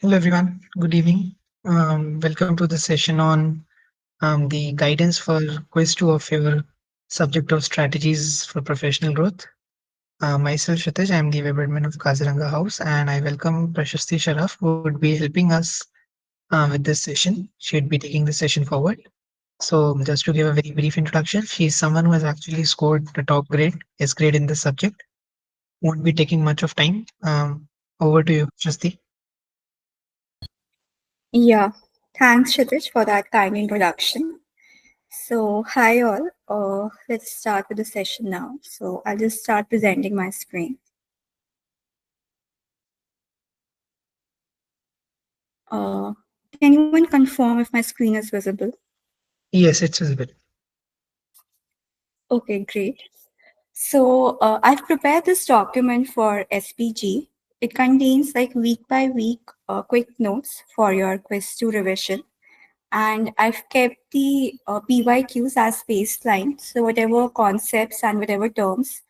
Hello, everyone. Good evening. Welcome to the session on the guidance for quiz two of your subject of strategies for professional growth. Myself, Shitesh, I am the web admin of Kaziranga House, and I welcome Prashasti Sharaf, who would be helping us with this session. She would be taking the session forward. So, just to give a very brief introduction, she is someone who has actually scored the top grade, S grade in this subject. Won't be taking much of time. Over to you, Prashasti. Yeah, thanks Kshitish for that kind introduction. So, hi all. Let's start with the session now. So, I'll just start presenting my screen. Can anyone confirm if my screen is visible? Yes, it's visible. Okay, great. So, I've prepared this document for SPG. It contains like week by week quick notes for your quiz 2 revision. And I've kept the PYQs as baseline. So whatever concepts and whatever terms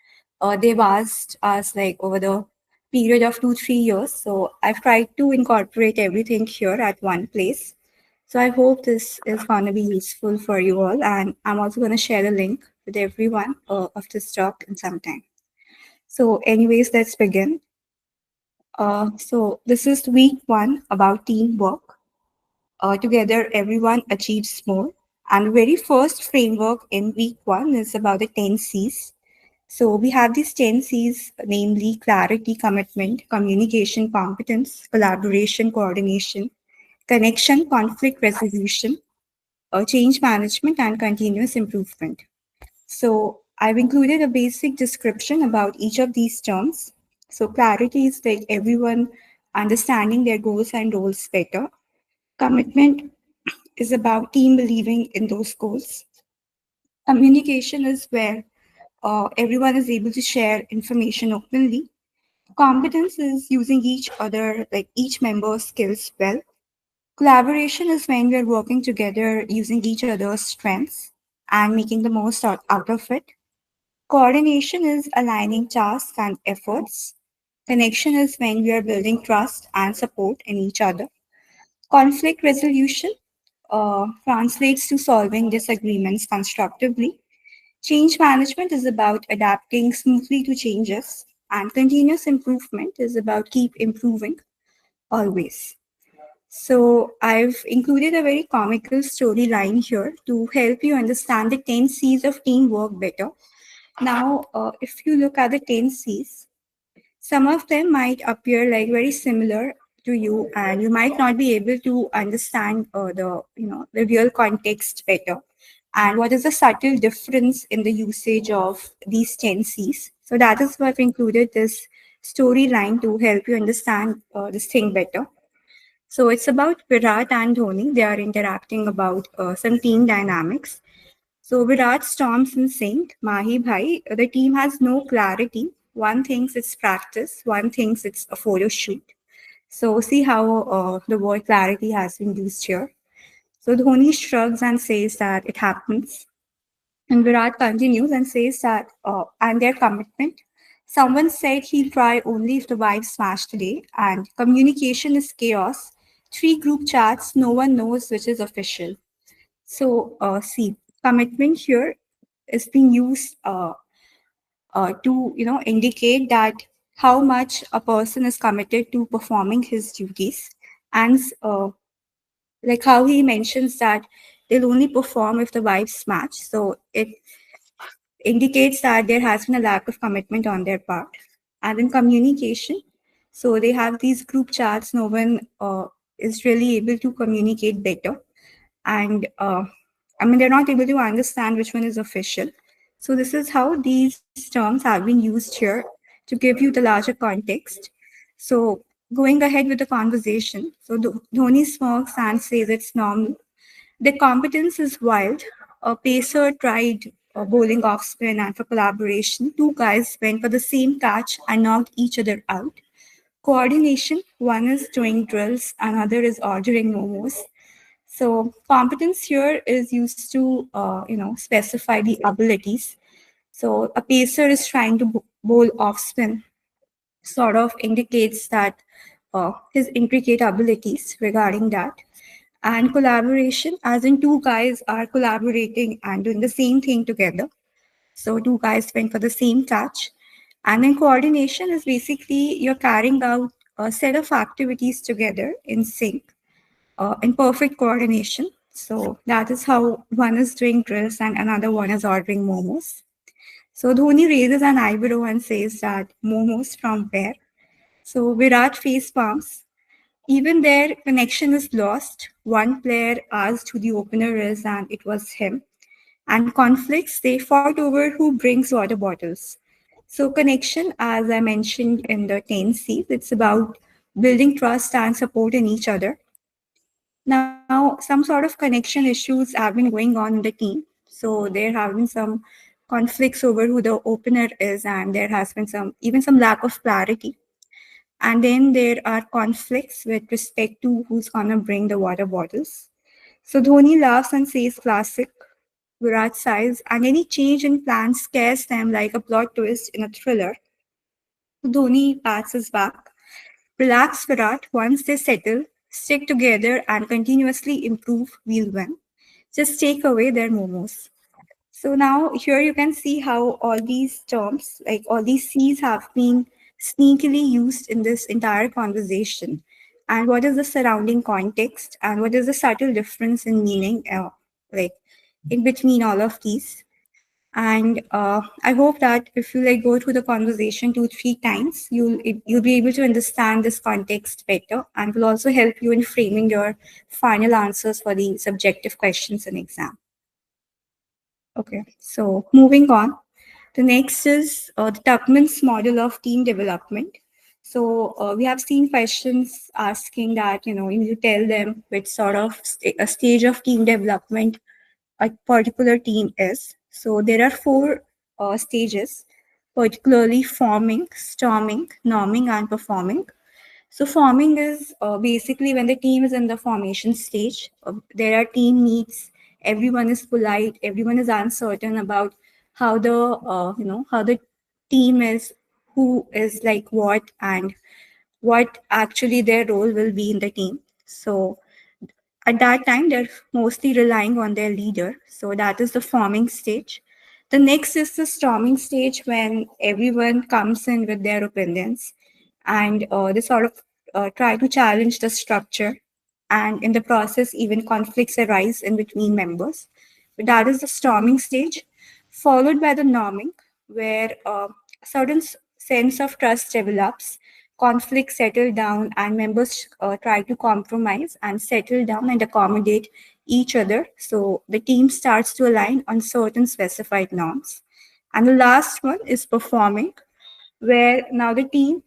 they've asked us like over the period of 2 3 years. So I've tried to incorporate everything here at one place. So I hope this is going to be useful for you all, and I'm also going to share a link with everyone of this talk in some time. So, anyways, let's begin. So this is week one about teamwork. Together everyone achieves more. And the very first framework in week one is about the 10 C's. So we have these 10 C's, namely clarity, commitment, communication, competence, collaboration, coordination, connection, conflict resolution, change management, and continuous improvement. So I've included a basic description about each of these terms. So clarity is like everyone understanding their goals and roles better. Commitment is about team believing in those goals. Communication is where everyone is able to share information openly. Competence is using each other, like each member's skills well. Collaboration is when we're working together using each other's strengths and making the most out of it. Coordination is aligning tasks and efforts. Connection is when we are building trust and support in each other. Conflict resolution translates to solving disagreements constructively. Change management is about adapting smoothly to changes, and continuous improvement is about keep improving always. So, I've included a very comical storyline here to help you understand the 10 C's of teamwork better. Now, if you look at the 10 C's, some of them might appear like very similar to you, and you might not be able to understand the real context better, and what is the subtle difference in the usage of these tenses. So that is why I've included this storyline to help you understand this thing better. So it's about Virat and Dhoni. They are interacting about some team dynamics. So Virat storms in saying, Mahi bhai, the team has no clarity. One thinks it's practice, one thinks it's a photo shoot. So see how the word clarity has been used here. So Dhoni shrugs and says that it happens. And Virat continues and says that, and their commitment. Someone said he'll try only if the wife smashed today, and communication is chaos. Three group chats, no one knows which is official. So, see, commitment here is being used to indicate that how much a person is committed to performing his duties, and like how he mentions that they'll only perform if the wives match. So it indicates that there has been a lack of commitment on their part. And in communication, so they have these group chats. No one is really able to communicate better, and I mean they're not able to understand which one is official. So this is how these terms have been used here to give you the larger context. So going ahead with the conversation, so Dhoni smirks and says it's normal. The competence is wild. A pacer tried bowling off spin, and for collaboration, two guys went for the same catch and knocked each other out. Coordination, one is doing drills, another is ordering momos. So competence here is used to specify the abilities. So a pacer is trying to bowl off spin, sort of indicates that his intricate abilities regarding that. And collaboration, as in two guys are collaborating and doing the same thing together. So two guys went for the same touch. And then coordination is basically you're carrying out a set of activities together in sync, in perfect coordination. So that is how one is doing drills and another one is ordering momos. So Dhoni raises an eyebrow and says that momos from where? So Virat face palms. Even their connection is lost. One player asked who the opener is, and it was him. And conflicts, they fought over who brings water bottles. So, connection, as I mentioned in the 10 C's, it's about building trust and support in each other. Now, some sort of connection issues have been going on in the team. So, there have been some conflicts over who the opener is, and there has been even some lack of clarity. And then there are conflicts with respect to who's gonna bring the water bottles. So Dhoni laughs and says classic. Virat sighs, and any change in plans scares them like a plot twist in a thriller. Dhoni pats his back. Relax, Virat. Once they settle, stick together and continuously improve, we'll win. Just take away their momos. So now here you can see how all these terms, like all these C's, have been sneakily used in this entire conversation. And what is the surrounding context and what is the subtle difference in meaning, like in between all of these. And I hope that if you like go through the conversation 2 3 times, you'll be able to understand this context better, and will also help you in framing your final answers for the subjective questions in exam. Okay, so moving on. The next is the Tuckman's model of team development. So we have seen questions asking that, you need to tell them which sort of a stage of team development a particular team is. So there are four stages, particularly forming, storming, norming, and performing. So forming is basically when the team is in the formation stage. There are team meets. Everyone is polite. Everyone is uncertain about how the team is, who is like what, and what actually their role will be in the team. So at that time, they're mostly relying on their leader. So that is the forming stage. The next is the storming stage when everyone comes in with their opinions and they sort of try to challenge the structure. And in the process, even conflicts arise in between members. But that is the storming stage, followed by the norming, where a certain sense of trust develops, conflicts settle down, and members try to compromise and settle down and accommodate each other. So the team starts to align on certain specified norms. And the last one is performing, where now the team,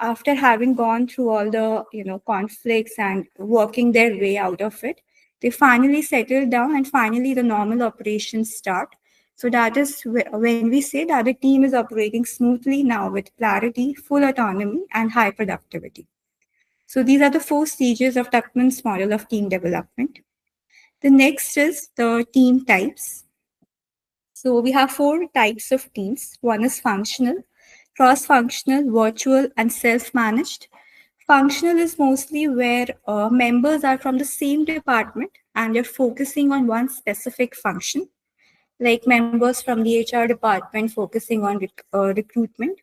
after having gone through all the conflicts and working their way out of it, they finally settle down and finally the normal operations start. So that is when we say that the team is operating smoothly now with clarity, full autonomy, and high productivity. So these are the four stages of Tuckman's model of team development. The next is the team types. So we have four types of teams. One is functional, cross-functional, virtual, and self-managed. Functional is mostly where members are from the same department and they're focusing on one specific function, like members from the HR department focusing on recruitment.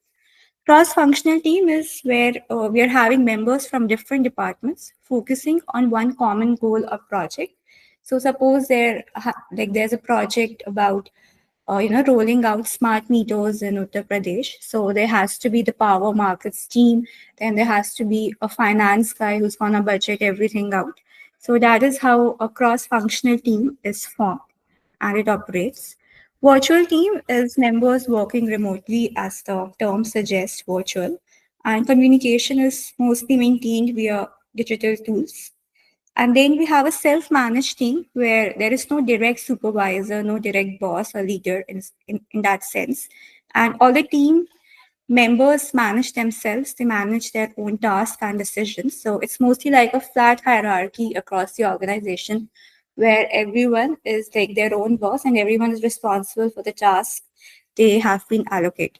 Cross-functional team is where we are having members from different departments focusing on one common goal or project. So suppose there's a project about rolling out smart meters in Uttar Pradesh. So there has to be the power markets team. Then there has to be a finance guy who's gonna budget everything out. So that is how a cross-functional team is formed and it operates. Virtual team is members working remotely, as the term suggests, virtual, and communication is mostly maintained via digital tools. And then we have a self managed team where there is no direct supervisor, no direct boss or leader in that sense. And all the team members manage themselves, they manage their own tasks and decisions. So it's mostly like a flat hierarchy across the organization where everyone is like their own boss and everyone is responsible for the task they have been allocated.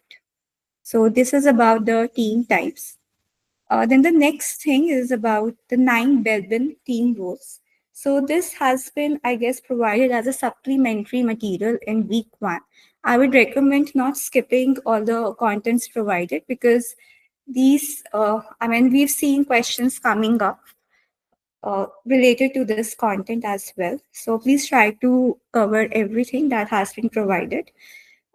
So this is about the team types. Then the next thing is about the 9 Belbin team roles. So this has been, I guess, provided as a supplementary material in week one. I would recommend not skipping all the contents provided because we've seen questions coming up related to this content as well. So please try to cover everything that has been provided,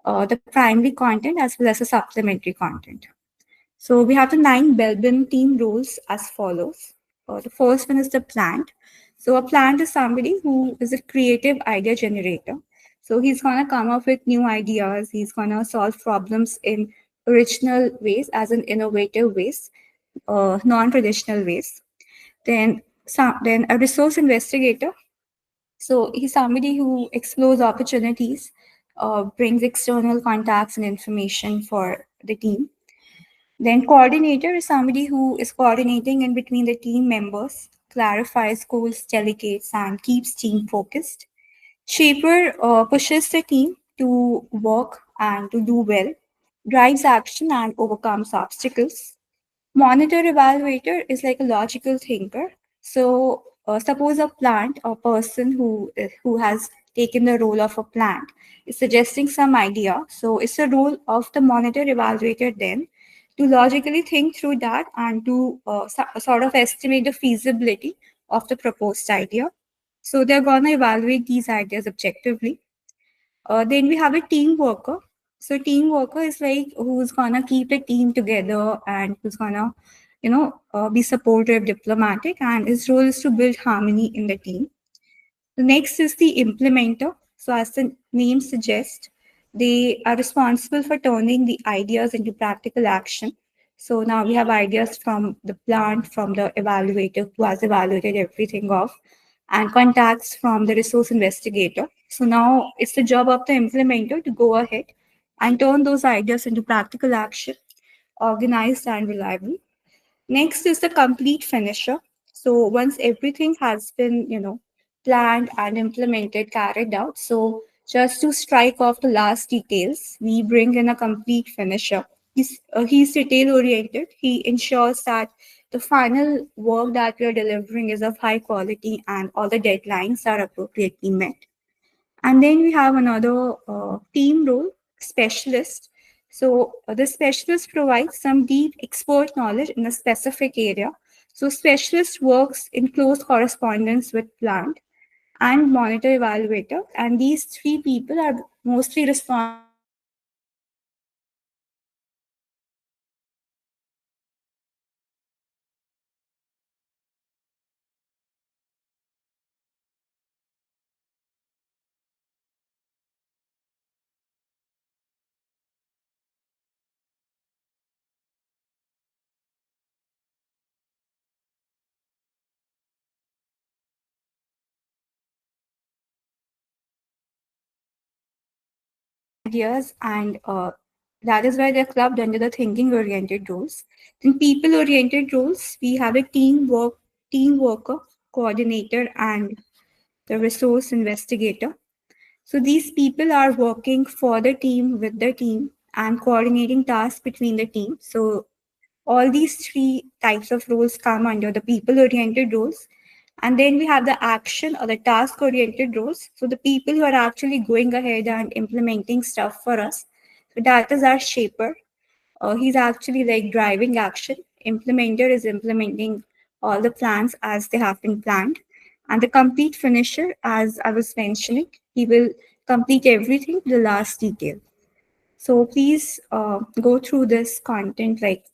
the primary content as well as the supplementary content. So we have the 9 Belbin team roles as follows. The first one is the plant. So a plant is somebody who is a creative idea generator. So he's gonna come up with new ideas. He's gonna solve problems in original ways, as in innovative ways, non-traditional ways. Then a resource investigator. So he's somebody who explores opportunities, brings external contacts and information for the team. Then coordinator is somebody who is coordinating in between the team members, clarifies goals, delegates, and keeps team focused. Shaper pushes the team to work and to do well, drives action and overcomes obstacles. Monitor evaluator is like a logical thinker. So suppose a plant or person who has taken the role of a plant is suggesting some idea. So it's the role of the monitor evaluator then to logically think through that and to sort of estimate the feasibility of the proposed idea. So they're going to evaluate these ideas objectively. Then we have a team worker. So team worker is like who's gonna keep the team together and who's gonna, be supportive, diplomatic, and his role is to build harmony in the team. The next is the implementer. So as the name suggests, they are responsible for turning the ideas into practical action. So now we have ideas from the plant, from the evaluator who has evaluated everything off, and contacts from the resource investigator. So now it's the job of the implementer to go ahead and turn those ideas into practical action, organized and reliable. Next is the complete finisher. So once everything has been, planned and implemented, carried out, so just to strike off the last details, we bring in a complete finisher. He's detail oriented. He ensures that the final work that we are delivering is of high quality and all the deadlines are appropriately met. And then we have another team role, specialist. So the specialist provides some deep expert knowledge in a specific area. So specialist works in close correspondence with plant and monitor evaluator. And these three people are mostly responsible for identifying opportunities, ideas, and that is why they're clubbed under the thinking oriented roles. In people oriented roles, we have a team worker, coordinator, and the resource investigator. So these people are working for the team, with the team, and coordinating tasks between the team. So all these three types of roles come under the people oriented roles. And then we have the action or the task oriented roles. So the people who are actually going ahead and implementing stuff for us. So that is our shaper. He's actually like driving action. Implementer is implementing all the plans as they have been planned. And the complete finisher, as I was mentioning, he will complete everything to the last detail. So please go through this content like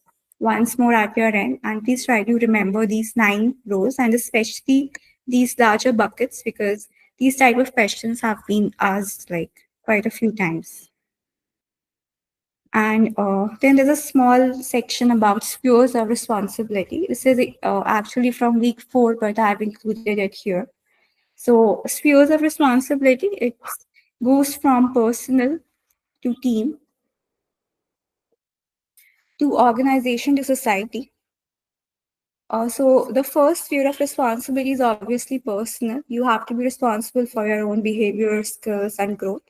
once more at your end, and please try to remember these 9 rows and especially these larger buckets because these type of questions have been asked like quite a few times. And then there's a small section about spheres of responsibility. This is actually from week 4, but I've included it here. So spheres of responsibility, it goes from personal to team to organization to society. So the first sphere of responsibility is obviously personal. You have to be responsible for your own behavior, skills, and growth.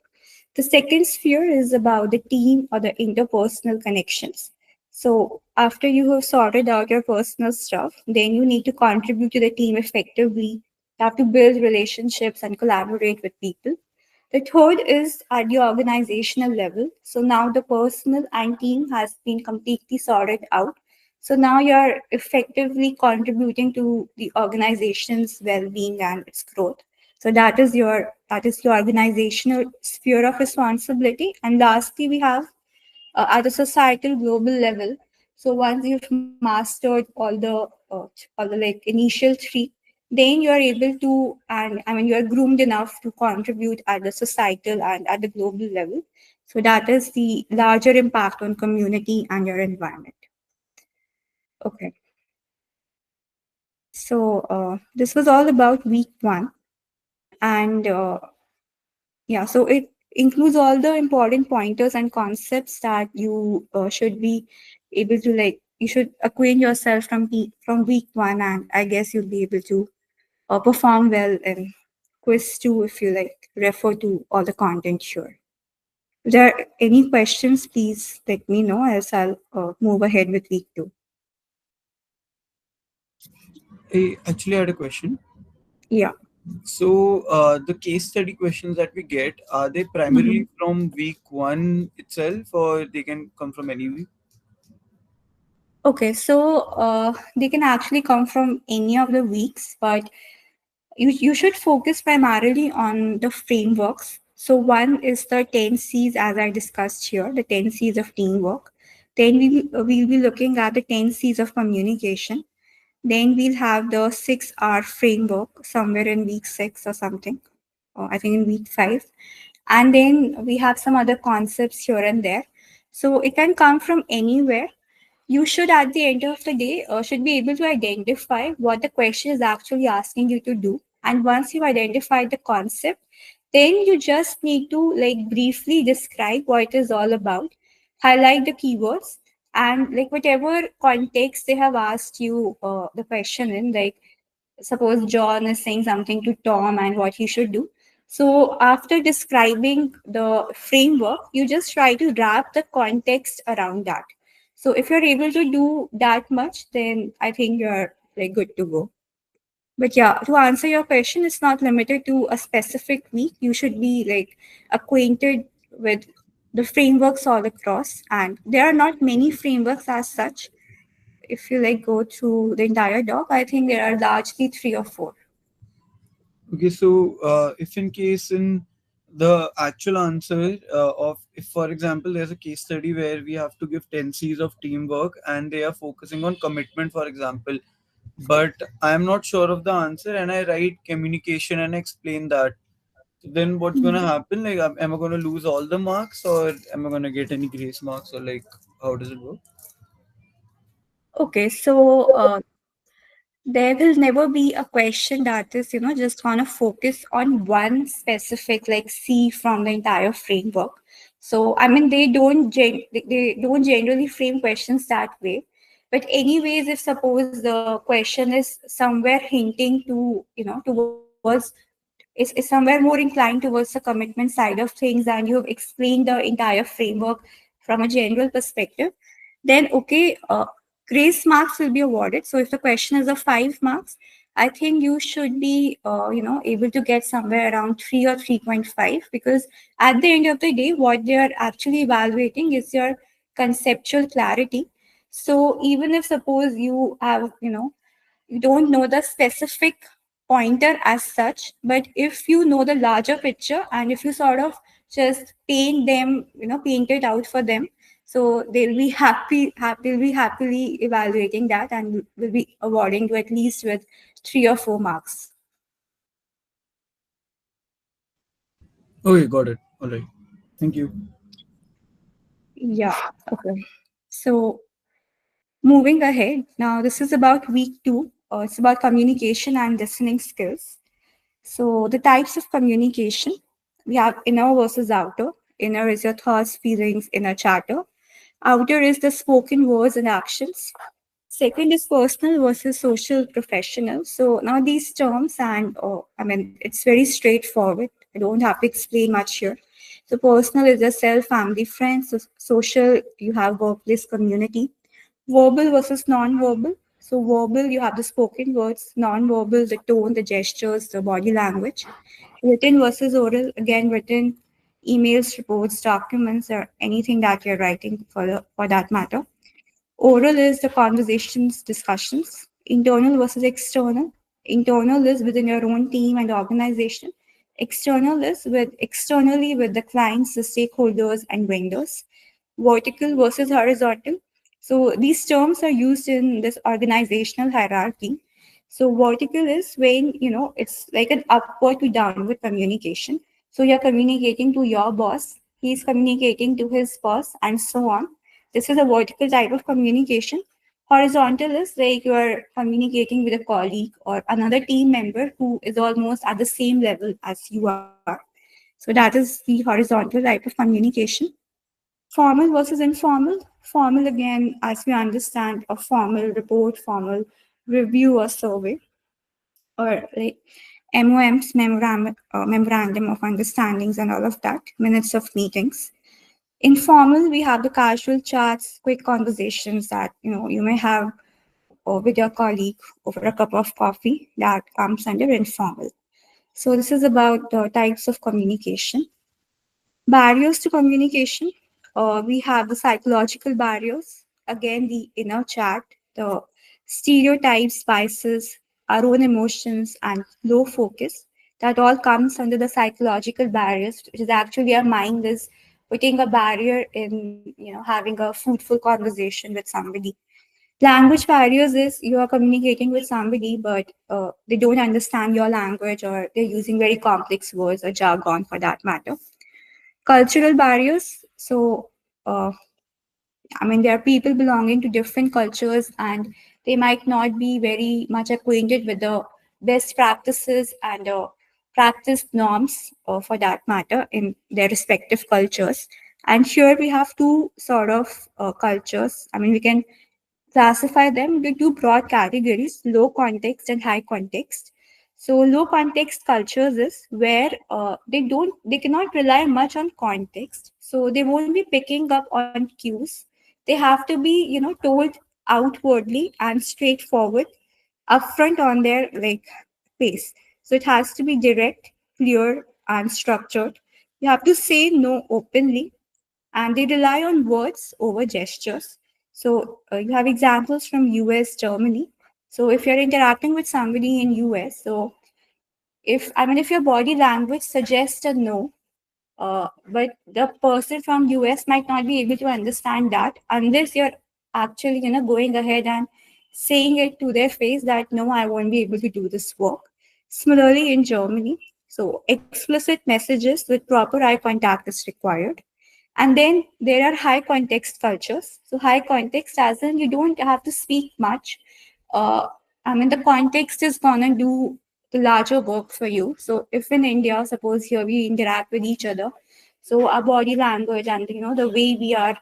The second sphere is about the team or the interpersonal connections. So after you have sorted out your personal stuff, then you need to contribute to the team effectively. You have to build relationships and collaborate with people. The third is at the organizational level. So now the personal and team has been completely sorted out. So now you're effectively contributing to the organization's well-being and its growth. So that is your organizational sphere of responsibility. And lastly, we have at a societal global level. So once you've mastered all the like initial three, then you are able to, and I mean you are groomed enough to contribute at the societal and at the global level. So that is the larger impact on community and your environment. Okay, so this was all about week one, and yeah, so it includes all the important pointers and concepts that you should be able to like. You should acquaint yourself from week one, and I guess you'll be able to perform well in quiz two if you like refer to all the content here. If there are any questions, please let me know, else I'll move ahead with week two. I actually had a question. Yeah. So, the case study questions that we get, are they Mhm. primarily from week one itself, or they can come from any week? Okay, so they can actually come from any of the weeks, but you should focus primarily on the frameworks. So one is the 10 C's as I discussed here, the 10 C's of teamwork. Then we'll be looking at the 10 C's of communication. Then we'll have the 6R framework somewhere in week six or something, or I think in week five. And then we have some other concepts here and there. So it can come from anywhere. You should at the end of the day should be able to identify what the question is actually asking you to do, and once you identify the concept, then you just need to like briefly describe what it is all about, highlight the keywords, and like whatever context they have asked you the question in, like suppose John is saying something to Tom and what he should do. So after describing the framework, you just try to wrap the context around that. So if you're able to do that much, then I think you're like good to go. But yeah, to answer your question, it's not limited to a specific week. You should be like acquainted with the frameworks all across, and there are not many frameworks as such. If you like go through the entire doc, I think there are largely three or four. Okay, so if in case in the actual answer of, if for example there's a case study where we have to give 10 C's of teamwork and they are focusing on commitment, for example, but I am not sure of the answer and I write communication and explain that, then what's gonna happen? Like, am I gonna lose all the marks, or am I gonna get any grace marks, or like, how does it work? Okay, so there will never be a question that is, just gonna focus on one specific like C from the entire framework. So I mean, they don't generally frame questions that way. But anyways, if suppose the question is somewhere hinting to, towards is somewhere more inclined towards the commitment side of things, and you have explained the entire framework from a general perspective, then okay, grace marks will be awarded. So if the question is of 5 marks, I think you should be able to get somewhere around 3 or 3.5, because at the end of the day what they are actually evaluating is your conceptual clarity. So even if suppose you have, you don't know the specific pointer as such, but if you know the larger picture and if you sort of just paint them, paint it out for them, so they'll be they'll be happily evaluating that and will be awarding to at least with 3 or 4 marks. Okay, got it. All right. Thank you. Yeah. Okay. So moving ahead, now this is about week two. It's about communication and listening skills. So the types of communication, we have inner versus outer. Inner is your thoughts, feelings, inner chatter. Outer is the spoken words and actions. Second is personal versus social professional. So now these terms, and I mean it's very straightforward. I don't have to explain much here. So personal is your self, family, friends. So social, you have workplace community. Verbal versus non-verbal. So verbal, you have the spoken words, non-verbal, the tone, the gestures, the body language. Written versus oral, again written emails, reports, documents, or anything that you're writing for that matter. Oral is the conversations, discussions. Internal versus external. Internal is within your own team and organization. External is with externally with the clients, the stakeholders, and vendors. Vertical versus horizontal. So these terms are used in this organizational hierarchy. So vertical is when it's like an upward to downward communication. So you're communicating to your boss, he's communicating to his boss, and so on. This is a vertical type of communication. Horizontal is like you're communicating with a colleague or another team member who is almost at the same level as you are. So that is the horizontal type of communication. Formal versus informal. Formal, again, as we understand, a formal report, formal review or survey, or like MOMs, memorandum of understandings, and all of that, minutes of meetings. Informal, we have the casual chats, quick conversations that you may have with your colleague over a cup of coffee. That comes under informal. So this is about the types of communication. Barriers to communication. We have the psychological barriers. Again, the inner chat, the stereotypes, biases, our own emotions, and low focus. That all comes under the psychological barriers, which is actually our mind is putting a barrier in, having a fruitful conversation with somebody. Language barriers is you are communicating with somebody, but they don't understand your language, or they're using very complex words or jargon for that matter. Cultural barriers. So, there are people belonging to different cultures, and they might not be very much acquainted with the best practices and practice norms for that matter in their respective cultures. And here we have two sort of cultures. We can classify them into two broad categories: low context and high context. So low context cultures is where they cannot rely much on context, so they won't be picking up on cues. They have to be told outwardly and straightforward, upfront on their like pace. So it has to be direct, clear, and structured. You have to say no openly, and they rely on words over gestures. So you have examples from US, Germany. So if you're interacting with somebody in US, so if your body language suggests a no, but the person from US might not be able to understand that unless you're actually going ahead and saying it to their face that no, I won't be able to do this work. Similarly, in Germany, so explicit messages with proper eye contact is required. And then there are high context cultures. So high context, as in you don't have to speak much. Uh, the context is gonna do the larger work for you. So if in India, suppose here we interact with each other, so our body language and the way we are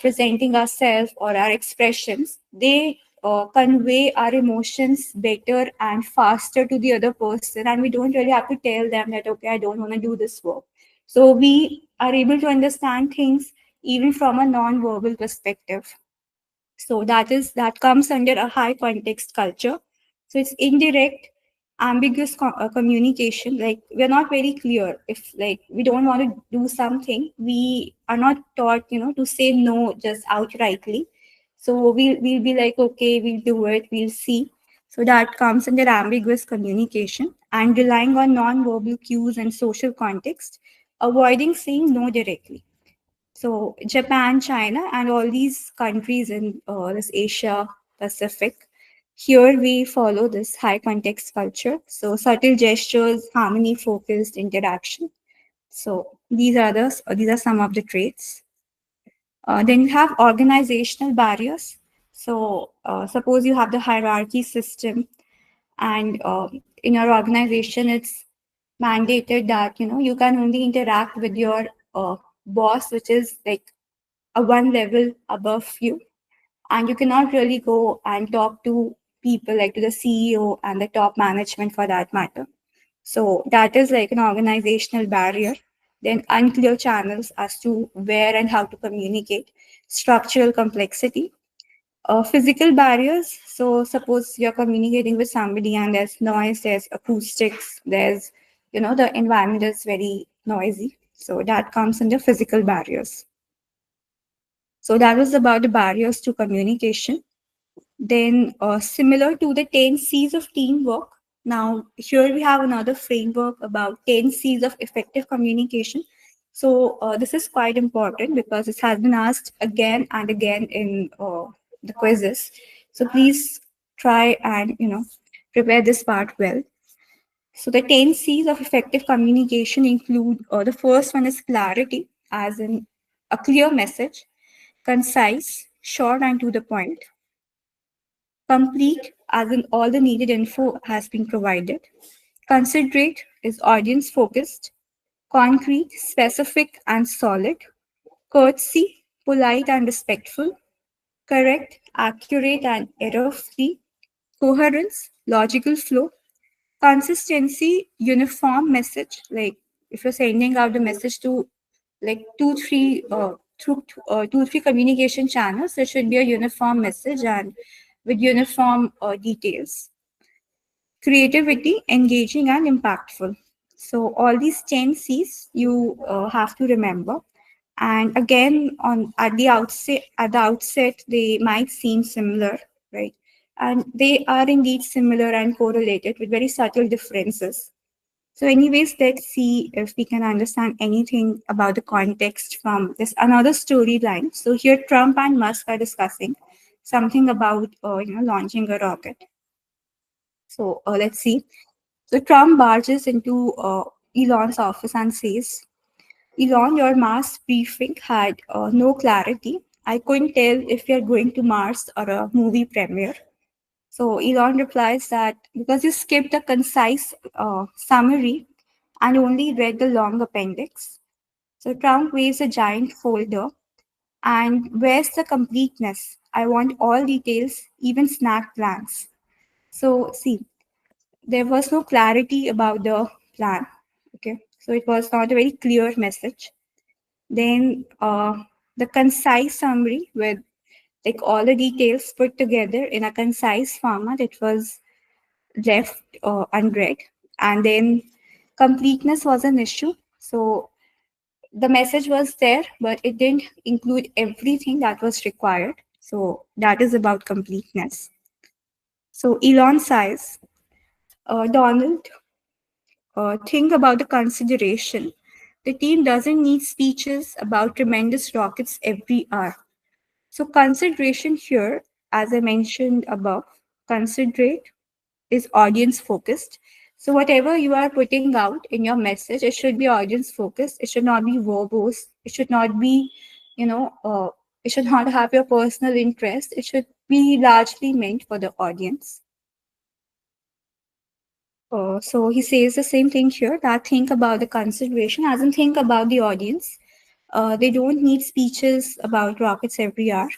presenting ourselves or our expressions, they convey our emotions better and faster to the other person, and we don't really have to tell them that okay, I don't want to do this work. So we are able to understand things even from a non-verbal perspective. So that comes under a high context culture. So it's indirect, ambiguous communication. Like we're not very clear. If like we don't want to do something, we are not taught, to say no just outrightly. So we'll be like, okay, we'll do it, we'll see. So that comes under ambiguous communication and relying on non-verbal cues and social context, avoiding saying no directly. So Japan, China, and all these countries in this Asia Pacific. Here we follow this high context culture. So subtle gestures, harmony, focused interaction. So these are some of the traits. Then you have organizational barriers. So suppose you have the hierarchy system, and in your organization, it's mandated that you can only interact with your boss, which is like a one level above you, and you cannot really go and talk to people like to the CEO and the top management for that matter. So that is like an organizational barrier. Then unclear channels as to where and how to communicate, structural complexity. Physical barriers. So suppose you're communicating with somebody and there's noise, there's acoustics, there's, the environment is very noisy. So that comes under physical barriers. So that was about the barriers to communication. Then, similar to the 10 C's of teamwork, now here we have another framework about 10 C's of effective communication. So, this is quite important because it has been asked again and again in the quizzes. So, please try and prepare this part well. So, the 10 C's of effective communication include the first one is clarity, as in a clear message, concise, short, and to the point. Complete, as in all the needed info has been provided. Considerate is audience focused. Concrete, specific, and solid. Courtesy, polite and respectful. Correct, accurate, and error free. Coherence, logical flow. Consistency, uniform message. Like if you're sending out the message to like two, three communication channels, there should be a uniform message and with uniform details. Creativity, engaging, and impactful. So all these 10 C's you have to remember. And again, on at the outset, they might seem similar, right? And they are indeed similar and correlated with very subtle differences. So, anyways, let's see if we can understand anything about the context from this another storyline. So here, Trump and Musk are discussing something about launching a rocket. So let's see. So Trump barges into Elon's office and says, Elon, your Mars briefing had no clarity. I couldn't tell if you're going to Mars or a movie premiere. So Elon replies that because you skipped a concise summary and only read the long appendix. So Trump waves a giant folder and where's the completeness? I want all details, even snack plans. So see, there was no clarity about the plan. Okay, so it was not a very clear message. Then the concise summary with like all the details put together in a concise format, it was left unread. And then completeness was an issue. So the message was there, but it didn't include everything that was required. So that is about completeness. So Elon says, Donald, think about the consideration. The team doesn't need speeches about tremendous rockets every hour. So, consideration here, as I mentioned above, considerate is audience focused. So, whatever you are putting out in your message, it should be audience focused. It should not be verbose. It should not be, you know, uh, it should not have your personal interest. It should be largely meant for the audience. So he says the same thing here that think about the consideration, as in think about the audience. They don't need speeches about rockets every hour.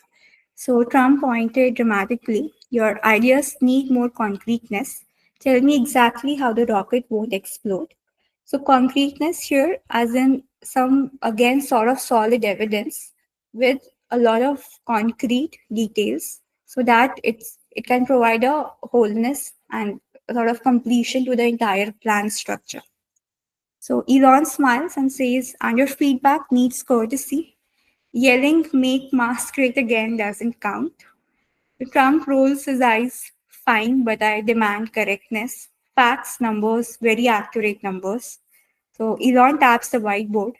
So Trump pointed dramatically, your ideas need more concreteness. Tell me exactly how the rocket won't explode. So concreteness here, as in some again sort of solid evidence with a lot of concrete details, so that it can provide a wholeness and a sort of completion to the entire plan structure. So Elon smiles and says, and your feedback needs courtesy. Yelling make mass great again doesn't count. Trump rolls his eyes, fine, but I demand correctness. Facts, numbers, very accurate numbers. So Elon taps the whiteboard.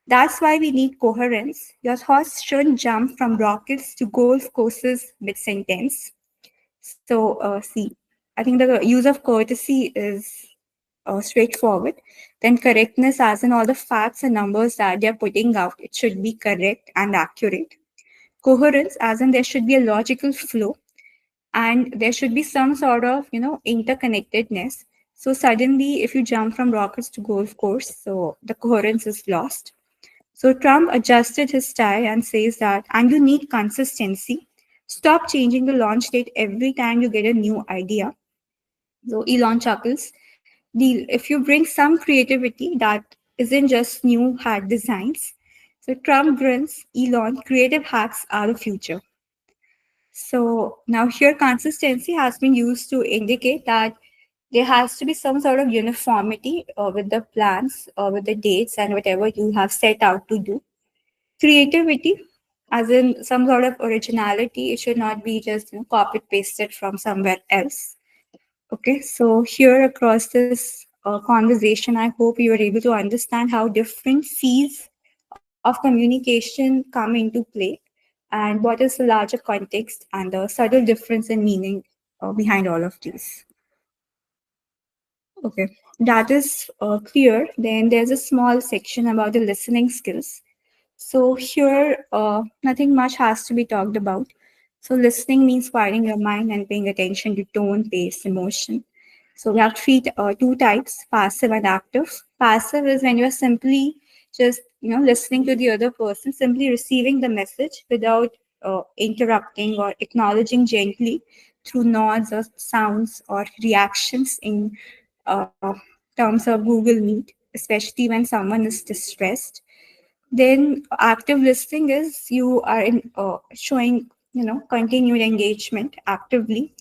That's why we need coherence. Your thoughts shouldn't jump from rockets to golf courses mid sentence. So, see, I think the use of courtesy is straightforward. Then, correctness, as in all the facts and numbers that they're putting out, it should be correct and accurate. Coherence, as in there should be a logical flow and there should be some sort of interconnectedness. So suddenly if you jump from rockets to golf course, so the coherence is lost. So Trump adjusted his tie and says that, and you need consistency. Stop changing the launch date every time you get a new idea. So Elon chuckles, deal if you bring some creativity that isn't just new hack designs. So Trump grins, Elon, creative hacks are the future. So now here consistency has been used to indicate that there has to be some sort of uniformity with the plans, with the dates, and whatever you have set out to do. Creativity, as in some sort of originality, it should not be just copied pasted from somewhere else. Okay, so here across this conversation, I hope you are able to understand how different C's of communication come into play and what is the larger context and the subtle difference in meaning behind all of these. Okay, that is clear. Then there's a small section about the listening skills. So here, nothing much has to be talked about. So listening means quieting your mind and paying attention to tone, pace, emotion. So we have two types: passive and active. Passive is when you're simply just listening to the other person, simply receiving the message without interrupting or acknowledging gently through nods or sounds or reactions in uh, terms of Google Meet, especially when someone is distressed. Then active listening is you are showing continued engagement actively,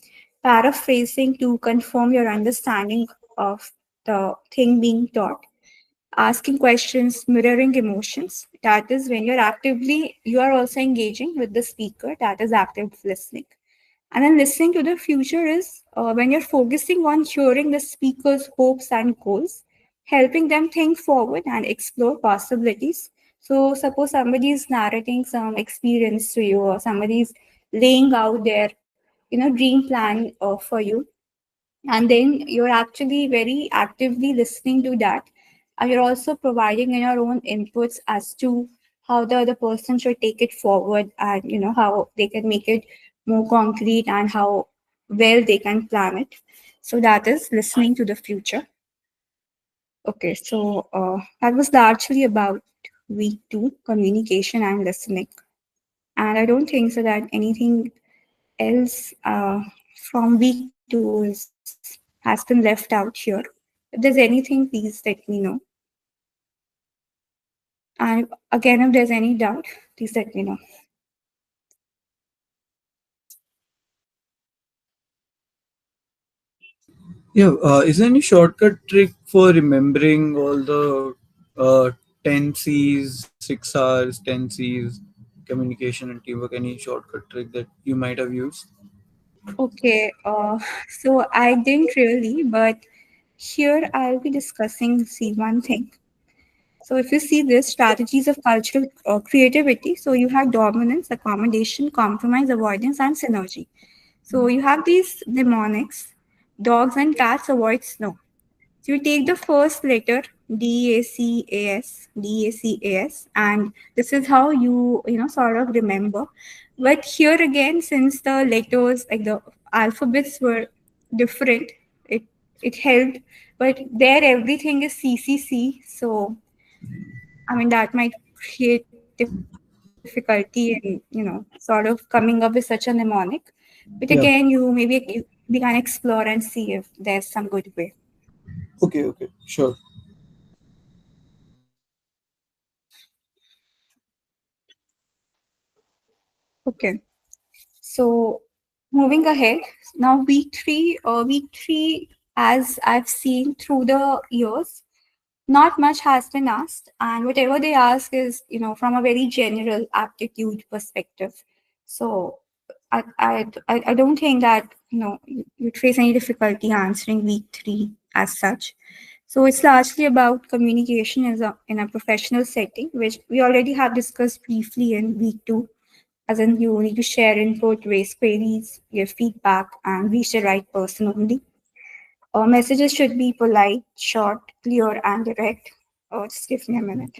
paraphrasing to confirm your understanding of the thing being taught, asking questions, mirroring emotions. That is when you are also engaging with the speaker. That is active listening. And then listening to the future is when you're focusing on hearing the speaker's hopes and goals, helping them think forward and explore possibilities. So, suppose somebody is narrating some experience to you, or somebody is laying out their dream plan for you, and then you're actually very actively listening to that, and you're also providing your own inputs as to how the other person should take it forward, and how they can make it more concrete and how well they can plan it. So that is listening to the future. Okay, so that was largely about week two, communication and listening. And I don't think so that anything else from week two has been left out here. If there's anything, please let me know. And again, if there's any doubt, please let me know. Yeah, is there any shortcut trick for remembering all the 10 C's, 6 R's, 10 C's, communication and teamwork? Any shortcut trick that you might have used? Okay, so I didn't really, but here I'll be discussing, see, one thing. So if you see this strategies of cultural creativity, so you have dominance, accommodation, compromise, avoidance, and synergy. So you have these mnemonics. Dogs and cats avoid snow. So you take the first letter DACAS, and this is how you sort of remember. But here again, since the letters like the alphabets were different, it it helped. But there everything is CCC, so I mean that might create difficulty in sort of coming up with such a mnemonic. But again, Yeah. we can explore and see if there's some good way. Okay, okay, sure. Okay. So moving ahead, now week three, as I've seen through the years, not much has been asked, and whatever they ask is from a very general aptitude perspective. So I don't think that you'd face any difficulty answering week three as such. So it's largely about communication in a professional setting, which we already have discussed briefly in week two, as in you need to share input, raise queries, give feedback, and reach the right person only. Messages should be polite, short, clear, and direct. Just give me a minute.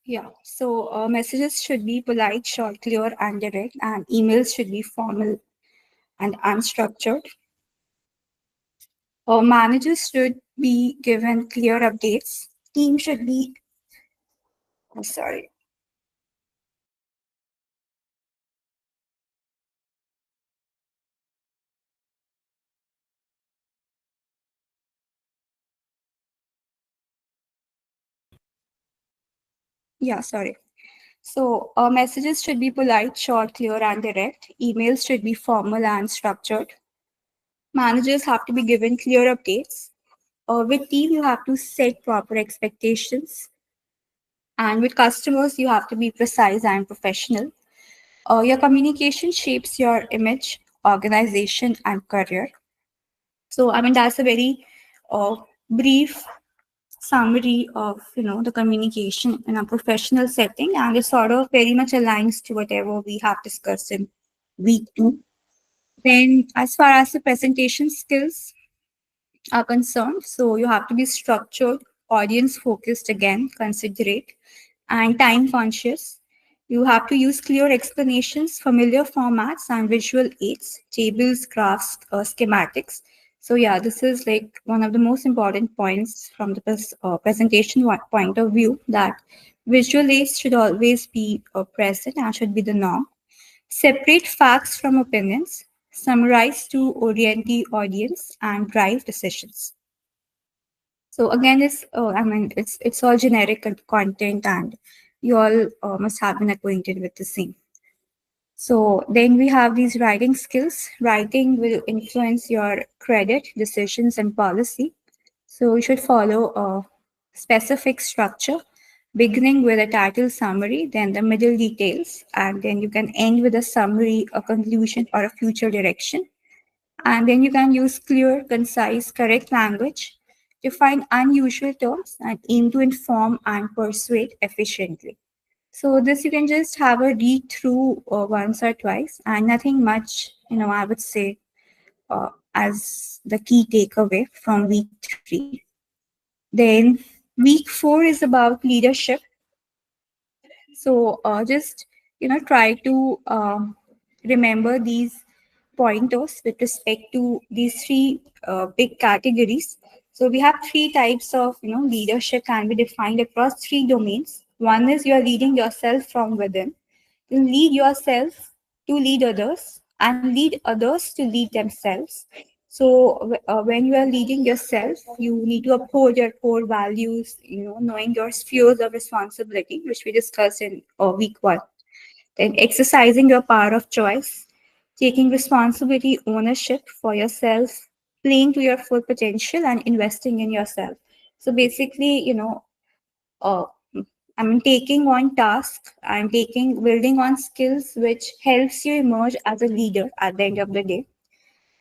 Yeah, so messages should be polite, short, clear, and direct, and emails should be formal and unstructured. Managers should be given clear updates. Team should be, I'm sorry, Yeah, sorry. So, messages should be polite, short, clear, and direct. Emails should be formal and structured. Managers have to be given clear updates. With team, you have to set proper expectations. And with customers, you have to be precise and professional. Your communication shapes your image, organization, and career. So, I mean, that's a very uh, brief summary of the communication in a professional setting, and it sort of very much aligns to whatever we have discussed in week two. Then, as far as the presentation skills are concerned, so you have to be structured, audience focused, again considerate, and time conscious. You have to use clear explanations, familiar formats, and visual aids, tables, graphs, schematics. So yeah, this is like one of the most important points from the presentation point of view, that visual aids should always be present and should be the norm. Separate facts from opinions, summarize to orient the audience, and drive decisions. So again, it's all generic content, and you all must have been acquainted with the same. So then we have these writing skills. Writing will influence your credit, decisions, and policy. So you should follow a specific structure, beginning with a title summary, then the middle details, and then you can end with a summary, a conclusion, or a future direction. And then you can use clear, concise, correct language, define unusual terms, and aim to inform and persuade efficiently. So this you can just have a read through once or twice, and nothing much, I would say, as the key takeaway from week three. Then week four is about leadership. So just try to remember these pointers with respect to these three big categories. So we have three types of leadership can be defined across three domains. One is you are leading yourself from within. You lead yourself to lead others, and lead others to lead themselves. So when you are leading yourself, you need to uphold your core values, knowing your spheres of responsibility, which we discussed in week one. Then exercising your power of choice, taking responsibility, ownership for yourself, playing to your full potential, and investing in yourself. So basically, uh, taking on tasks and building on skills which helps you emerge as a leader at the end of the day.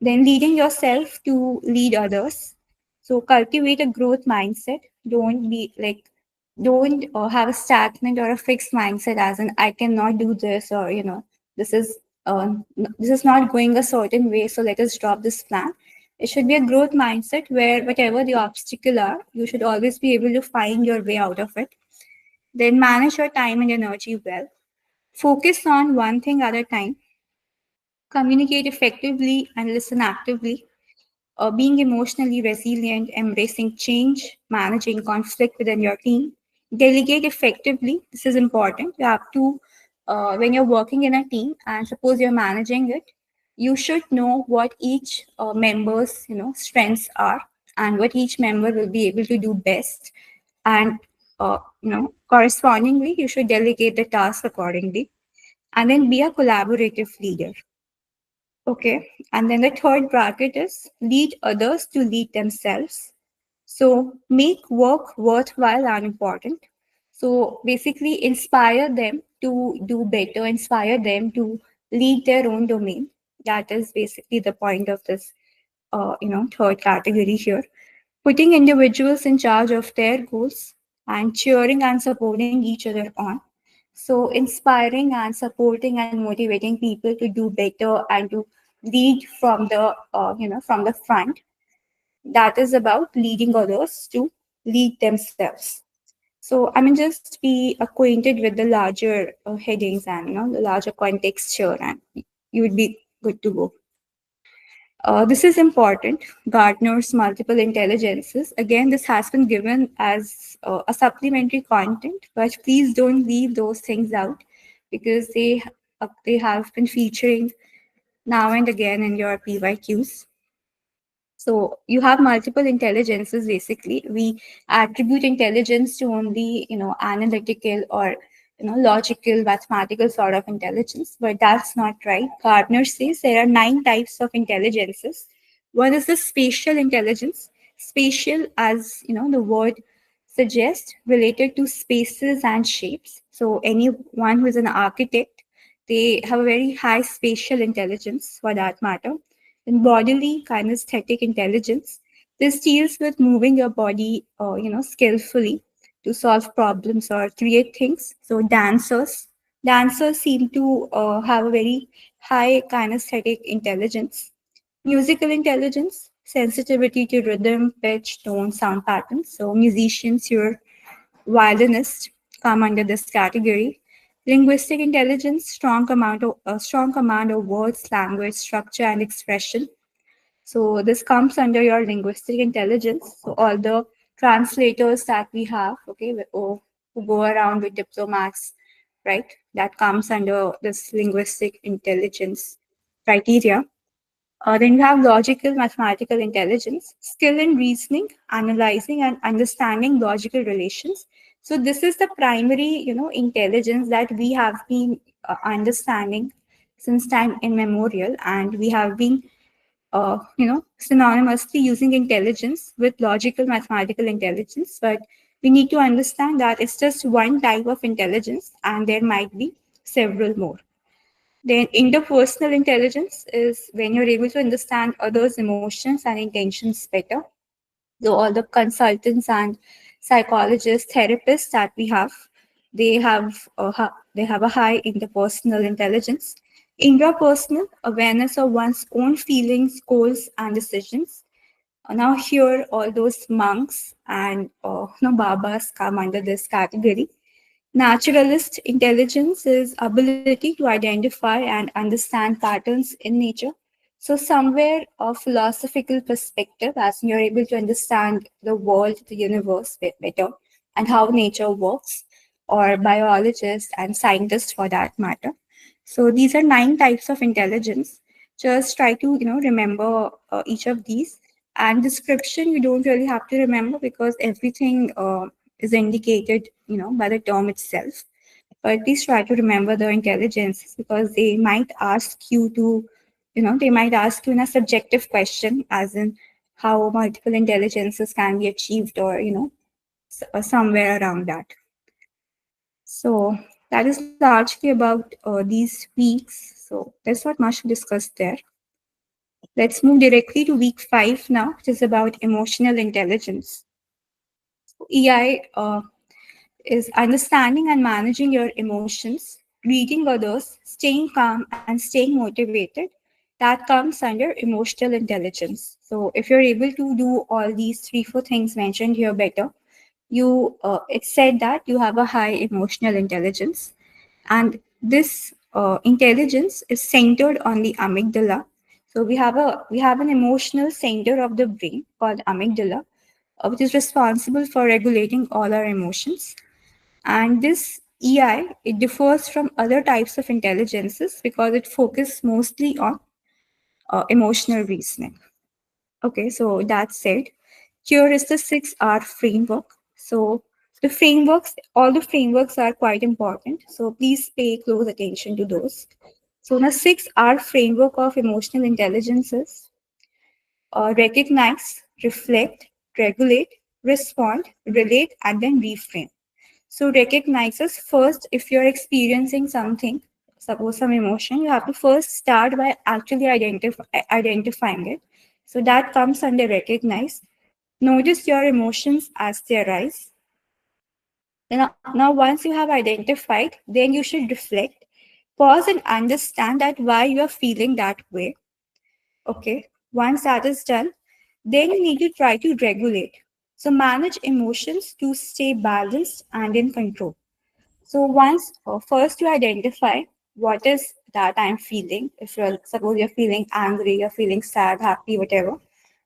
Then leading yourself to lead others. So cultivate a growth mindset. Don't have a stagnant or a fixed mindset as in I cannot do this, or this is this is not going a certain way, so let us drop this plan. It should be a growth mindset where whatever the obstacle are, you should always be able to find your way out of it. Then manage your time and energy well. Focus on one thing at a time. Communicate effectively and listen actively. Being emotionally resilient, embracing change, managing conflict within your team. Delegate effectively. This is important. You have to, when you're working in a team and suppose you're managing it, you should know what each member's strengths are, and what each member will be able to do best. And correspondingly, you should delegate the task accordingly. And then be a collaborative leader. Okay. And then the third bracket is lead others to lead themselves. So make work worthwhile and important. So basically, inspire them to do better, inspire them to lead their own domain. That is basically the point of this, third category here. Putting individuals in charge of their goals and cheering and supporting each other on. So inspiring and supporting and motivating people to do better and to lead from the from the front. That is about leading others to lead themselves. So just be acquainted with the larger headings and the larger context here, and you would be good to go. This is important. Gartner's multiple intelligences. Again, this has been given as a supplementary content, but please don't leave those things out, because they have been featuring now and again in your PYQs. So you have multiple intelligences. Basically, we attribute intelligence to only, analytical or, logical, mathematical sort of intelligence, but that's not right. Gardner says there are 9 types of intelligences. One is the spatial intelligence. Spatial, as the word suggests, related to spaces and shapes. So anyone who is an architect, they have a very high spatial intelligence for that matter. And bodily kinesthetic intelligence, this deals with moving your body, skillfully to solve problems or create things. So dancers seem to have a very high kinesthetic intelligence. Musical intelligence, sensitivity to rhythm, pitch, tone, sound patterns. So musicians, your violinists come under this category. Linguistic intelligence, strong command of words, language, structure, and expression. So this comes under your linguistic intelligence. So all the translators that we have, okay, who go around with diplomats, right? That comes under this linguistic intelligence criteria. Then you have logical mathematical intelligence, skill in reasoning, analyzing, and understanding logical relations. So this is the primary, intelligence that we have been understanding since time immemorial, and we have been synonymously using intelligence with logical mathematical intelligence, but we need to understand that it's just one type of intelligence and there might be several more. Then interpersonal intelligence is when you're able to understand others' emotions and intentions better. So all the consultants and psychologists, therapists that we have, they have a high interpersonal intelligence. Intrapersonal awareness of one's own feelings, goals, and decisions. Now here, all those monks and babas come under this category. Naturalist intelligence is ability to identify and understand patterns in nature. So somewhere a philosophical perspective, as you're able to understand the world, the universe better, and how nature works, or biologists and scientists for that matter. So these are 9 types of intelligence. Just try to remember each of these. And description you don't really have to remember because everything is indicated by the term itself. But please try to remember the intelligence because they might ask you to, they might ask you in a subjective question, as in how multiple intelligences can be achieved, or somewhere around that. So that is largely about these weeks. So there's not much to discuss there. Let's move directly to week 5 now, which is about emotional intelligence. EI is understanding and managing your emotions, reading others, staying calm, and staying motivated. That comes under emotional intelligence. So if you're able to do all these 3, 4 things mentioned here better, it's said that you have a high emotional intelligence, and this intelligence is centered on the amygdala. So we have an emotional center of the brain called amygdala, which is responsible for regulating all our emotions. And this EI, it differs from other types of intelligences because it focuses mostly on emotional reasoning. Okay, so that said, here is the 6R framework. So all the frameworks are quite important. So please pay close attention to those. So the 6R framework of emotional intelligence is recognize, reflect, regulate, respond, relate, and then reframe. So recognizes first if you're experiencing something, suppose some emotion, you have to first start by actually identifying it. So that comes under recognize. Notice your emotions as they arise. Now once you have identified, then you should reflect, pause and understand that why you are feeling that way. Okay. Once that is done, then you need to try to regulate. So manage emotions to stay balanced and in control. So once first you identify what is that I'm feeling. If you're suppose you're feeling angry, you're feeling sad, happy, whatever,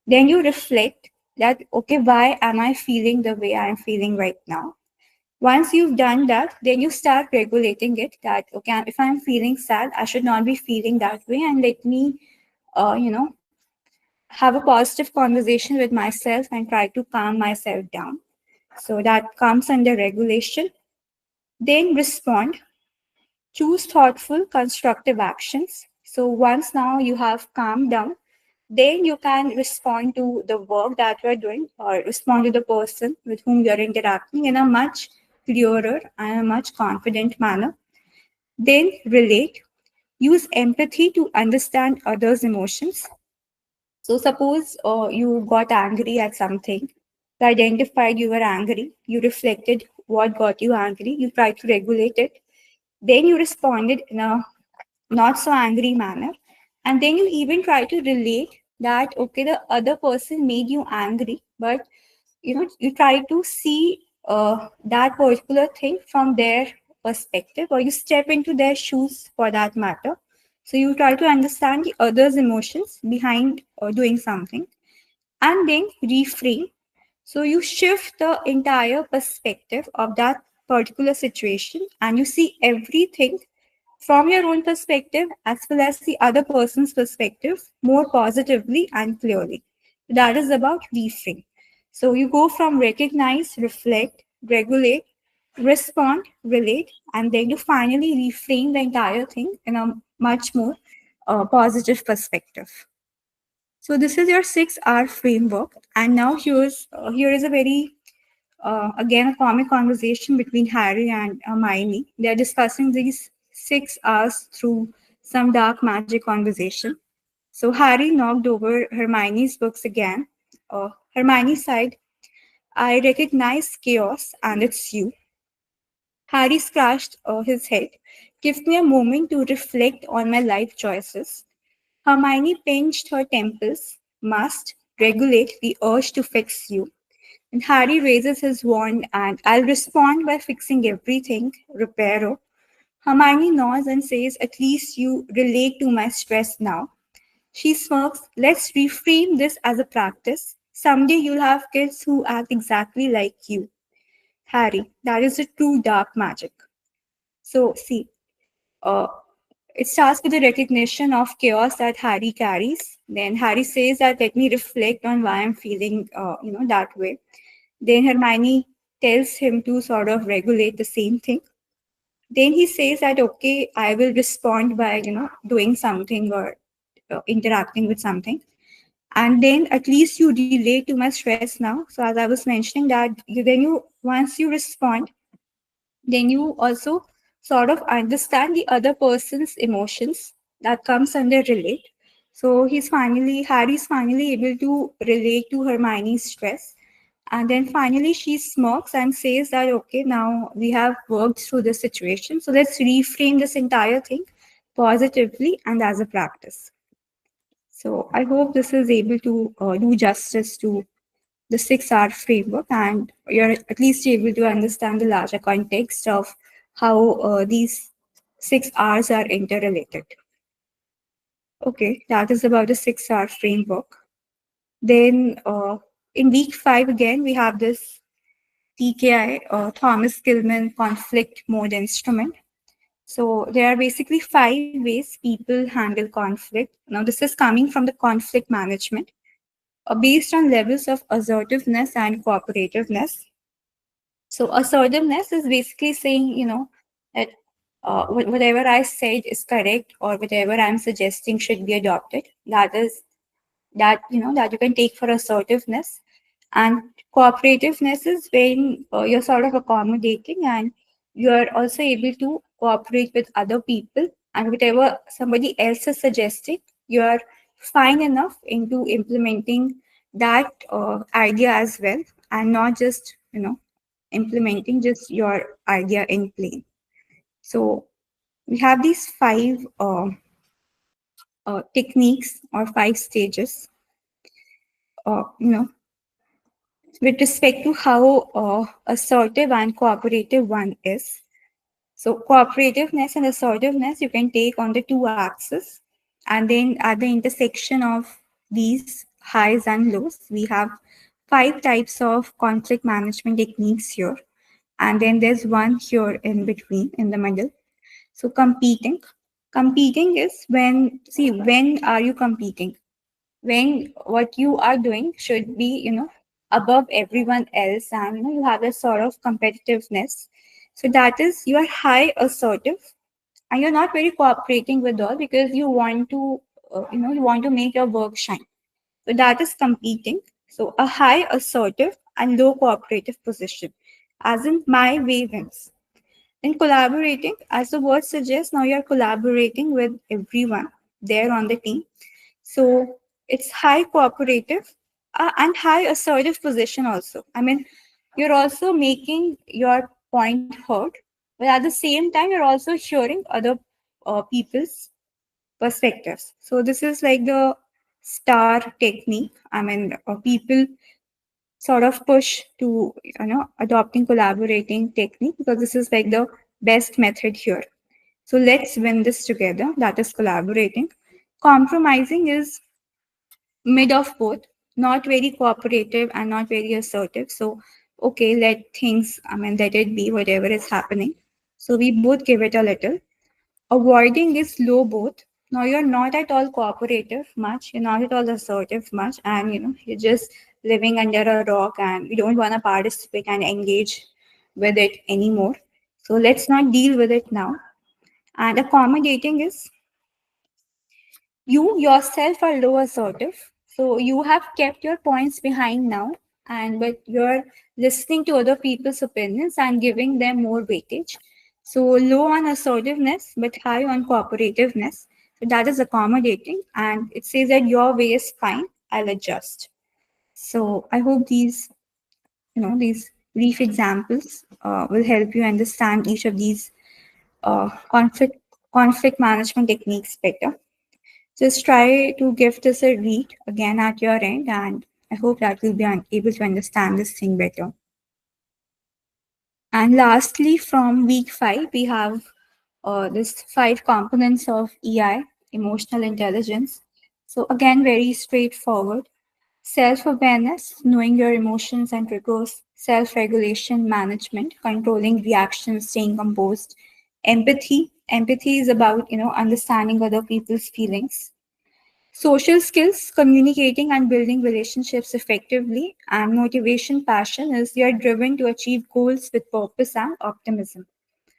then you reflect that okay, why am I feeling the way I'm feeling right now? Once you've done that, then you start regulating it. That okay, if I'm feeling sad, I should not be feeling that way, and let me, uh, you know, have a positive conversation with myself and try to calm myself down. So that comes under regulation. Then respond. Choose thoughtful, constructive actions. So once now you have calmed down, then you can respond to the work that you're doing or respond to the person with whom you're interacting in a much clearer and a much confident manner. Then relate. Use empathy to understand others' emotions. So suppose you got angry at something, you identified you were angry, you reflected what got you angry, you tried to regulate it, then you responded in a not so angry manner, and then you even try to relate that okay, the other person made you angry, but you try to see that particular thing from their perspective, or you step into their shoes for that matter. So you try to understand the other's emotions behind doing something, and then reframe. So you shift the entire perspective of that particular situation, and you see everything from your own perspective as well as the other person's perspective more positively and clearly. That is about reframe. So you go from recognize, reflect, regulate, respond, relate, and then you finally reframe the entire thing in a much more positive perspective. So this is your 6 R framework, and now here is a very again a comic conversation between Harry and Hermione. They are discussing these 6 R's through some dark magic conversation. So Harry knocked over Hermione's books again. Hermione sighed, "I recognize chaos, and it's you." Harry scratched his head. "Give me a moment to reflect on my life choices." Hermione pinched her temples. "Must regulate the urge to fix you." And Harry raises his wand, and "I'll respond by fixing everything, reparo." Hermione nods and says, "At least you relate to my stress now." She smirks, "Let's reframe this as a practice. Someday you'll have kids who act exactly like you." Harry, that is a true dark magic. So, see, uh, it starts with the recognition of chaos that Harry carries. Then Harry says that let me reflect on why I'm feeling, that way. Then Hermione tells him to sort of regulate the same thing. Then he says that okay, I will respond by doing something or interacting with something, and then at least you relate to my stress now. So as I was mentioning that then you once you respond, then you also sort of understand the other person's emotions. That comes under relate. So Harry's finally able to relate to Hermione's stress. And then finally she smirks and says that okay, now we have worked through the situation, so let's reframe this entire thing positively and as a practice. So I hope this is able to do justice to the 6 R framework, and you're at least able to understand the larger context of how these 6 R's are interrelated. Okay, that is about the 6 R framework. Then in week 5, again, we have this TKI, Thomas Gilman conflict mode instrument. So there are basically 5 ways people handle conflict. Now, this is coming from the conflict management based on levels of assertiveness and cooperativeness. So assertiveness is basically saying, that whatever I said is correct, or whatever I'm suggesting should be adopted. That you can take for assertiveness. And cooperativeness is when you're sort of accommodating, and you're also able to cooperate with other people, and whatever somebody else is suggesting, you're fine enough into implementing that idea as well, and not just implementing just your idea in plain. So we have these 5 techniques or 5 stages, uh, you know, with respect to how assertive and cooperative one is. So cooperativeness and assertiveness you can take on the 2 axes, and then at the intersection of these highs and lows, we have 5 types of conflict management techniques here, and then there's one here in between in the middle. So competing is when are you competing? when what you are doing should be, above everyone else, and you have a sort of competitiveness. So that is, you are high assertive, and you're not very cooperating with all because you want to, you want to make your work shine. So that is competing. So a high assertive and low cooperative position, as in my way wins. In collaborating, as the word suggests, now you're collaborating with everyone there on the team. So it's high cooperative and high assertive position also. I mean, you're also making your point heard, but at the same time, you're also hearing other people's perspectives. So this is like the star technique. I mean, people sort of push to, adopting collaborating technique because this is like the best method here. So let's win this together. That is collaborating. Compromising is mid of both, not very cooperative and not very assertive. So, okay, let things, I mean, let it be whatever is happening. So, we both give it a little. Avoiding is low both. Now, you're not at all cooperative much, you're not at all assertive much, and you're just living under a rock and you don't want to participate and engage with it anymore. So, let's not deal with it now. And accommodating is, you yourself are low assertive, so you have kept your points behind now, and but you're listening to other people's opinions and giving them more weightage. So low on assertiveness but high on cooperativeness. So that is accommodating, and it says that your way is fine, I'll adjust. So I hope these brief examples will help you understand each of these conflict management techniques better. Just try to give this a read again at your end, and I hope that you'll be able to understand this thing better. And lastly, from week 5, we have this 5 components of EI, emotional intelligence. So, again, very straightforward. Self awareness, knowing your emotions and triggers, self regulation, management, controlling reactions, staying composed. Empathy is about, understanding other people's feelings. Social skills, communicating and building relationships effectively, and motivation, passion is you're driven to achieve goals with purpose and optimism.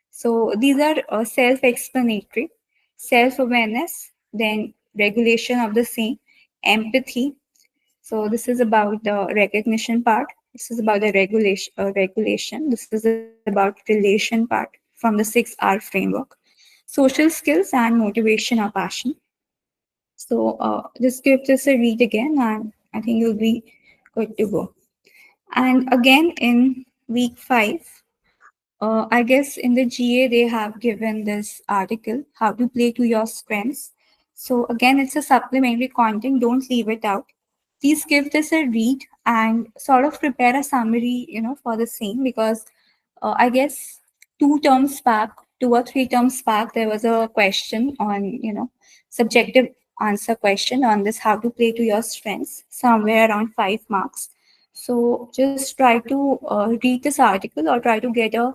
So these are self-explanatory. Self-awareness, then regulation of the same, empathy. So this is about the recognition part. This is about the regulation. This is about relation part from the 6R framework. Social skills and motivation or passion. So just give this a read again, and I think you'll be good to go. And again, in week 5, I guess in the GA they have given this article, How to Play to Your Strengths. So again, it's a supplementary content. Don't leave it out. Please give this a read and sort of prepare a summary, for the same, because I guess 2 terms back, 2 or 3 terms back, there was a question on, subjective answer question on this, how to play to your strengths, somewhere around 5 marks. So just try to read this article or try to get a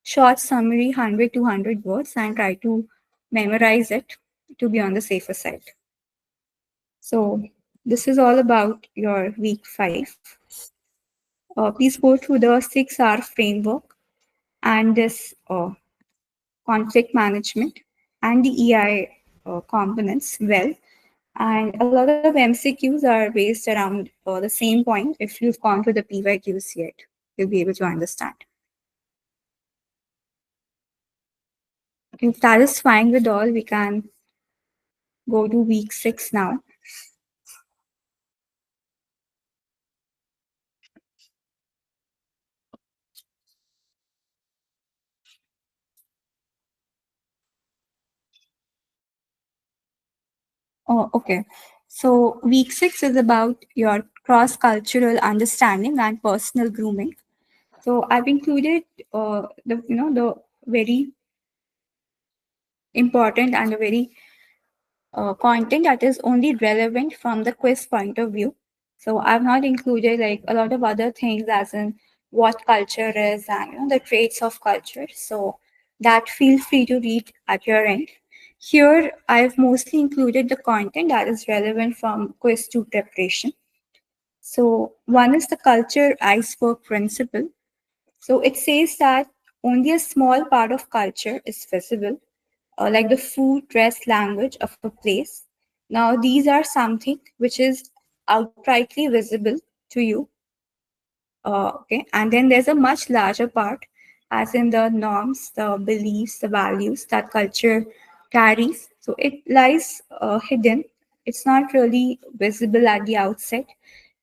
short summary, 100 to 100 words, and try to memorize it to be on the safer side. So this is all about your week 5. Please go through the 6R framework and this conflict management and the EI components well. And a lot of MCQs are based around the same point. If you've gone to the PYQs yet, you'll be able to understand. If that is fine with all, we can go to week 6 now. Oh, okay. So week 6 is about your cross-cultural understanding and personal grooming. So I've included the very important and a very content that is only relevant from the quiz point of view. So I've not included like a lot of other things as in what culture is and the traits of culture. So that feel free to read at your end. Here, I've mostly included the content that is relevant from quiz 2 preparation. So, one is the culture iceberg principle. So, it says that only a small part of culture is visible, like the food, dress, language of a place. Now, these are something which is outrightly visible to you. Okay, and then there's a much larger part, as in the norms, the beliefs, the values that culture carries. So it lies hidden. It's not really visible at the outset.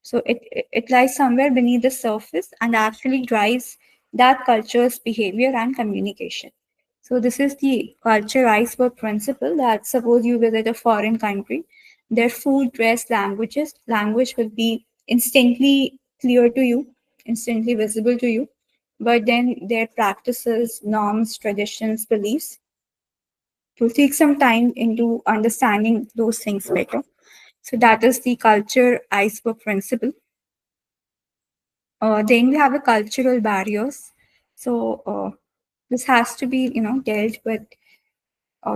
So it lies somewhere beneath the surface and actually drives that culture's behavior and communication. So this is the culture iceberg principle that suppose you visit a foreign country, their food, dress, language will be instantly clear to you, instantly visible to you. But then their practices, norms, traditions, beliefs, it will take some time into understanding those things better. So that is the culture iceberg principle. Then we have the cultural barriers. So this has to be, dealt with,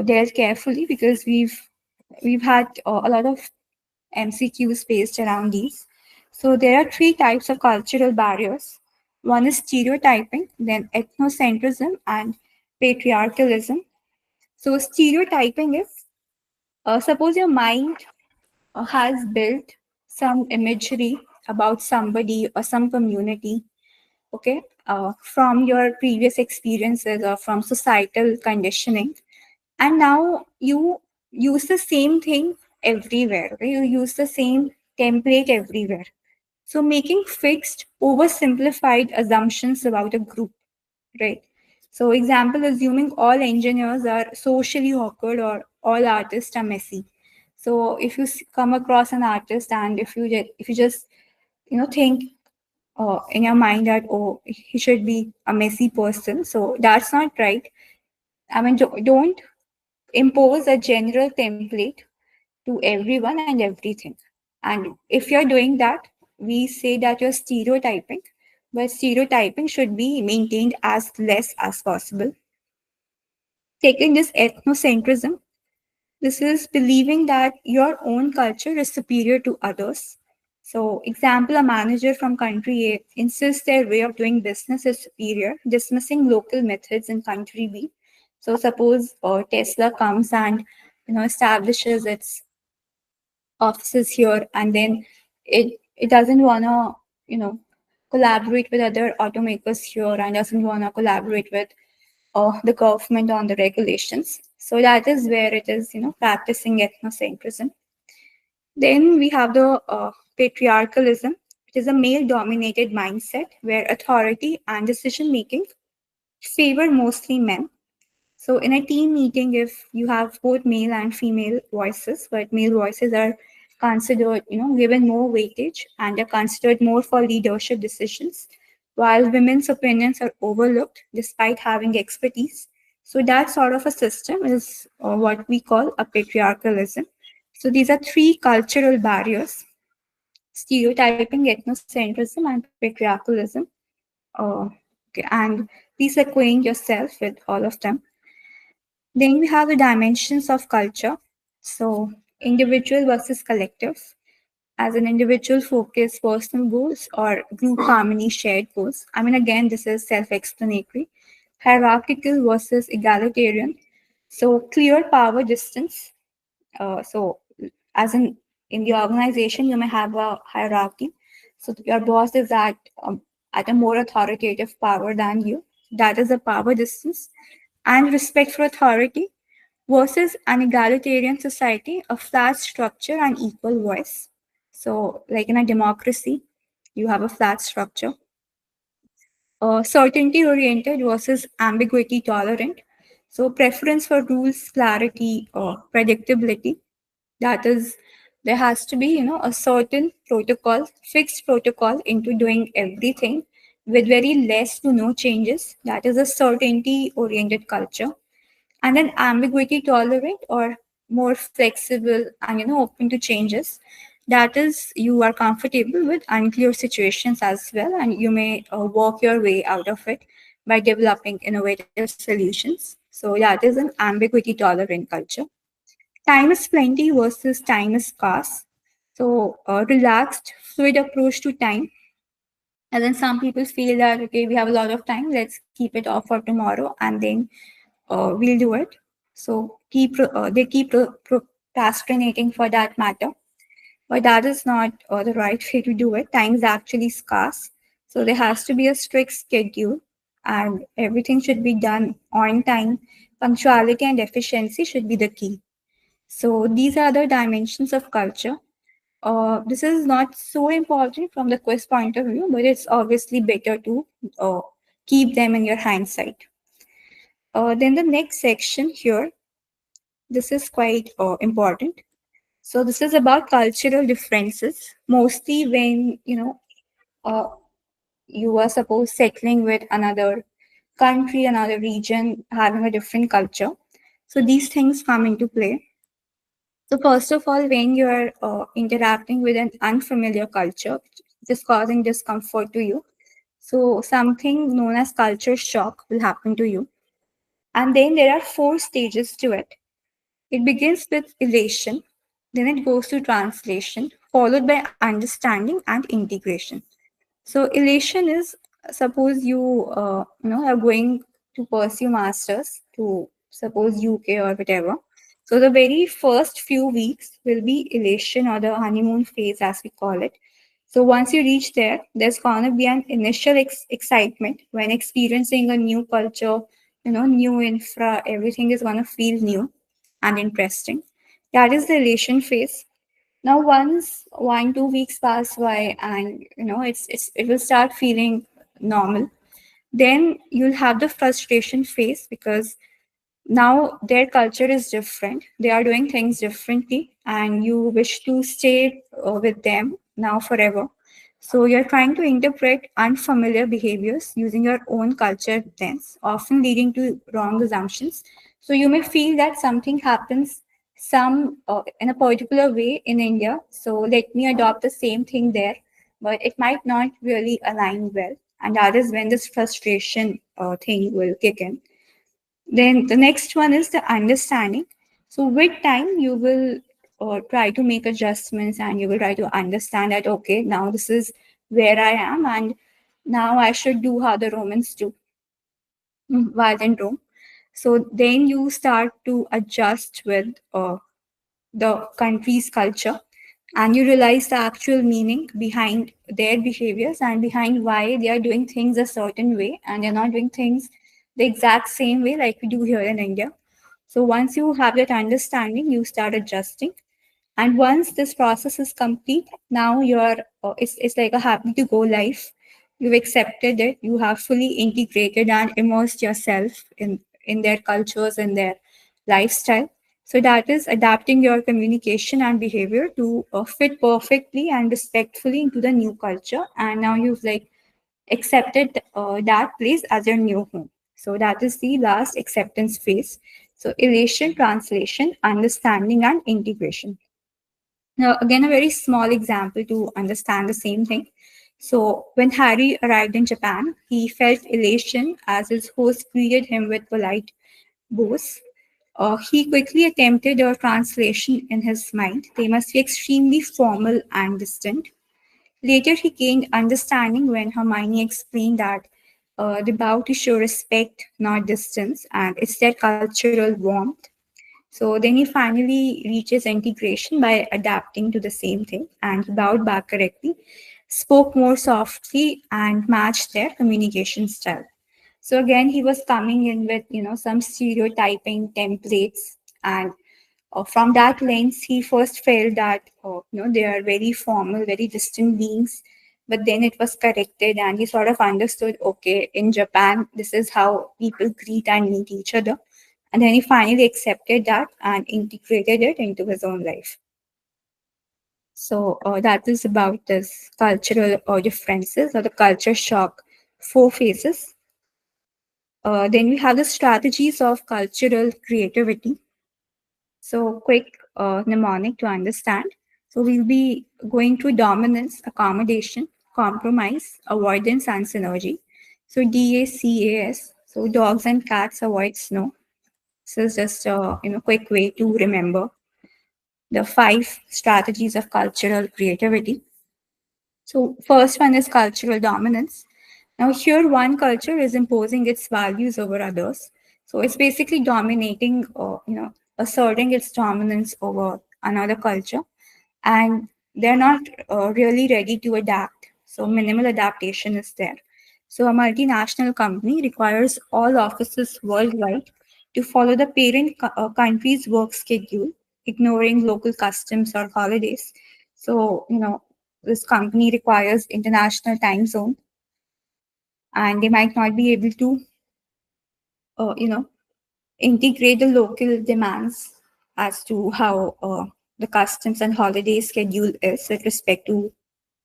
dealt carefully, because we've had a lot of MCQs based around these. So there are three types of cultural barriers. One is stereotyping, then ethnocentrism, and patriarchalism. So stereotyping is, suppose your mind has built some imagery about somebody or some community, okay, from your previous experiences or from societal conditioning, and now you use the same thing everywhere, okay? You use the same template everywhere, so making fixed oversimplified assumptions about a group, right? So example, assuming all engineers are socially awkward or all artists are messy. So if you come across an artist, and if you just think in your mind that, oh, he should be a messy person, so that's not right. I mean, don't impose a general template to everyone and everything. And if you're doing that, we say that you're stereotyping, but stereotyping should be maintained as less as possible. Taking this ethnocentrism, this is believing that your own culture is superior to others. So, example, a manager from country A insists their way of doing business is superior, dismissing local methods in country B. So, suppose Tesla comes and establishes its offices here, and then it doesn't wanna collaborate with other automakers here, and doesn't wanna collaborate with the government on the regulations. So that is where it is, practicing ethnocentrism. Then we have the patriarchalism, which is a male-dominated mindset where authority and decision making favor mostly men. So in a team meeting, if you have both male and female voices, but male voices are considered, given more weightage and are considered more for leadership decisions, while women's opinions are overlooked despite having expertise. So that sort of a system is what we call a patriarchalism. So these are three cultural barriers: stereotyping, ethnocentrism, and patriarchalism. Uh, okay, and please acquaint yourself with all of them. Then we have the dimensions of culture. So, individual versus collective. As an individual focus, personal goals, or group harmony, shared goals. I mean, again, this is self explanatory. Hierarchical versus egalitarian. So, clear power distance. So, as in the organization, you may have a hierarchy. So, your boss is at a more authoritative power than you. That is a power distance. And respect for authority versus an egalitarian society, a flat structure and equal voice. So, like in a democracy, you have a flat structure. Certainty oriented versus ambiguity tolerant. So, preference for rules, clarity, or predictability. That is, there has to be, a certain protocol, fixed protocol into doing everything with very less to no changes. That is a certainty oriented culture. And then ambiguity tolerant or more flexible and open to changes, that is, you are comfortable with unclear situations as well, and you may work your way out of it by developing innovative solutions. So that is an ambiguity tolerant culture. Time is plenty versus time is scarce. So, relaxed, fluid approach to time. And then some people feel that, okay, we have a lot of time, let's keep it off for tomorrow and then we'll do it. So, they keep procrastinating for that matter. But that is not the right way to do it. Time is actually scarce. So, there has to be a strict schedule and everything should be done on time. Punctuality and efficiency should be the key. So these are the dimensions of culture. This is not so important from the quiz point of view, but it's obviously better to uh, keep them in your hindsight. Then the next section here, this is quite important. So this is about cultural differences, mostly when uh, you are suppose settling with another country, another region, having a different culture. So these things come into play. So first of all, when you're interacting with an unfamiliar culture, just causing discomfort to you, so something known as culture shock will happen to you. And then there are four stages to it. It begins with elation, then it goes to translation, followed by understanding and integration. So elation is suppose you are going to pursue masters to suppose UK or whatever. So the very first few weeks will be elation or the honeymoon phase as we call it. So once you reach there, there's gonna be an initial excitement when experiencing a new culture, new infra, everything is gonna feel new and interesting. That is the elation phase. Now, once 1 2 weeks pass by, and it will start feeling normal. Then you'll have the frustration phase because now their culture is different. They are doing things differently, and you wish to stay with them now forever. So you're trying to interpret unfamiliar behaviors using your own culture lens, often leading to wrong assumptions. So you may feel that something happens some in a particular way in India. So let me adopt the same thing there, but it might not really align well, and that is when this frustration thing will kick in. Then the next one is the understanding. So with time, you will try to make adjustments and you will try to understand that, okay, now this is where I am and now I should do how the Romans do while in Rome. So then you start to adjust with the country's culture and you realize the actual meaning behind their behaviors and behind why they are doing things a certain way and they're not doing things the exact same way like we do here in India. So once you have that understanding, you start adjusting. And once this process is complete, now you're it's like a happy to go life. You've accepted it. You have fully integrated and immersed yourself in their cultures and their lifestyle. So that is adapting your communication and behavior to fit perfectly and respectfully into the new culture. And now you've like accepted that place as your new home. So that is the last acceptance phase. So elation, translation, understanding, and integration. Now, again, a very small example to understand the same thing. So, when Harry arrived in Japan, he felt elation as his host greeted him with polite bows. He quickly attempted a translation in his mind. They must be extremely formal and distant. Later, he gained understanding when Hermione explained that they bow to show respect, not distance, and it's their cultural warmth. So then he finally reaches integration by adapting to the same thing and he bowed back correctly, spoke more softly, and matched their communication style. So again, he was coming in with some stereotyping templates, and from that lens, he first felt that they are very formal, very distant beings. But then it was corrected, and he sort of understood. Okay, in Japan, this is how people greet and meet each other, and then he finally accepted that and integrated it into his own life. So that is about this cultural differences or the culture shock, four phases. Then we have the strategies of cultural creativity. So quick mnemonic to understand. So we'll be going through dominance, accommodation, compromise, avoidance, and synergy. So DACAS. So dogs and cats avoid snow. This is just a quick way to remember. the 5 strategies of cultural creativity. So, first one is cultural dominance. Now, here one culture is imposing its values over others. So it's basically dominating, or asserting its dominance over another culture, and they're not really ready to adapt. So minimal adaptation is there. So a multinational company requires all offices worldwide to follow the parent country's work schedule, ignoring local customs or holidays. So this company requires international time zone, and they might not be able to uh, you know integrate the local demands as to how the customs and holiday schedule is with respect to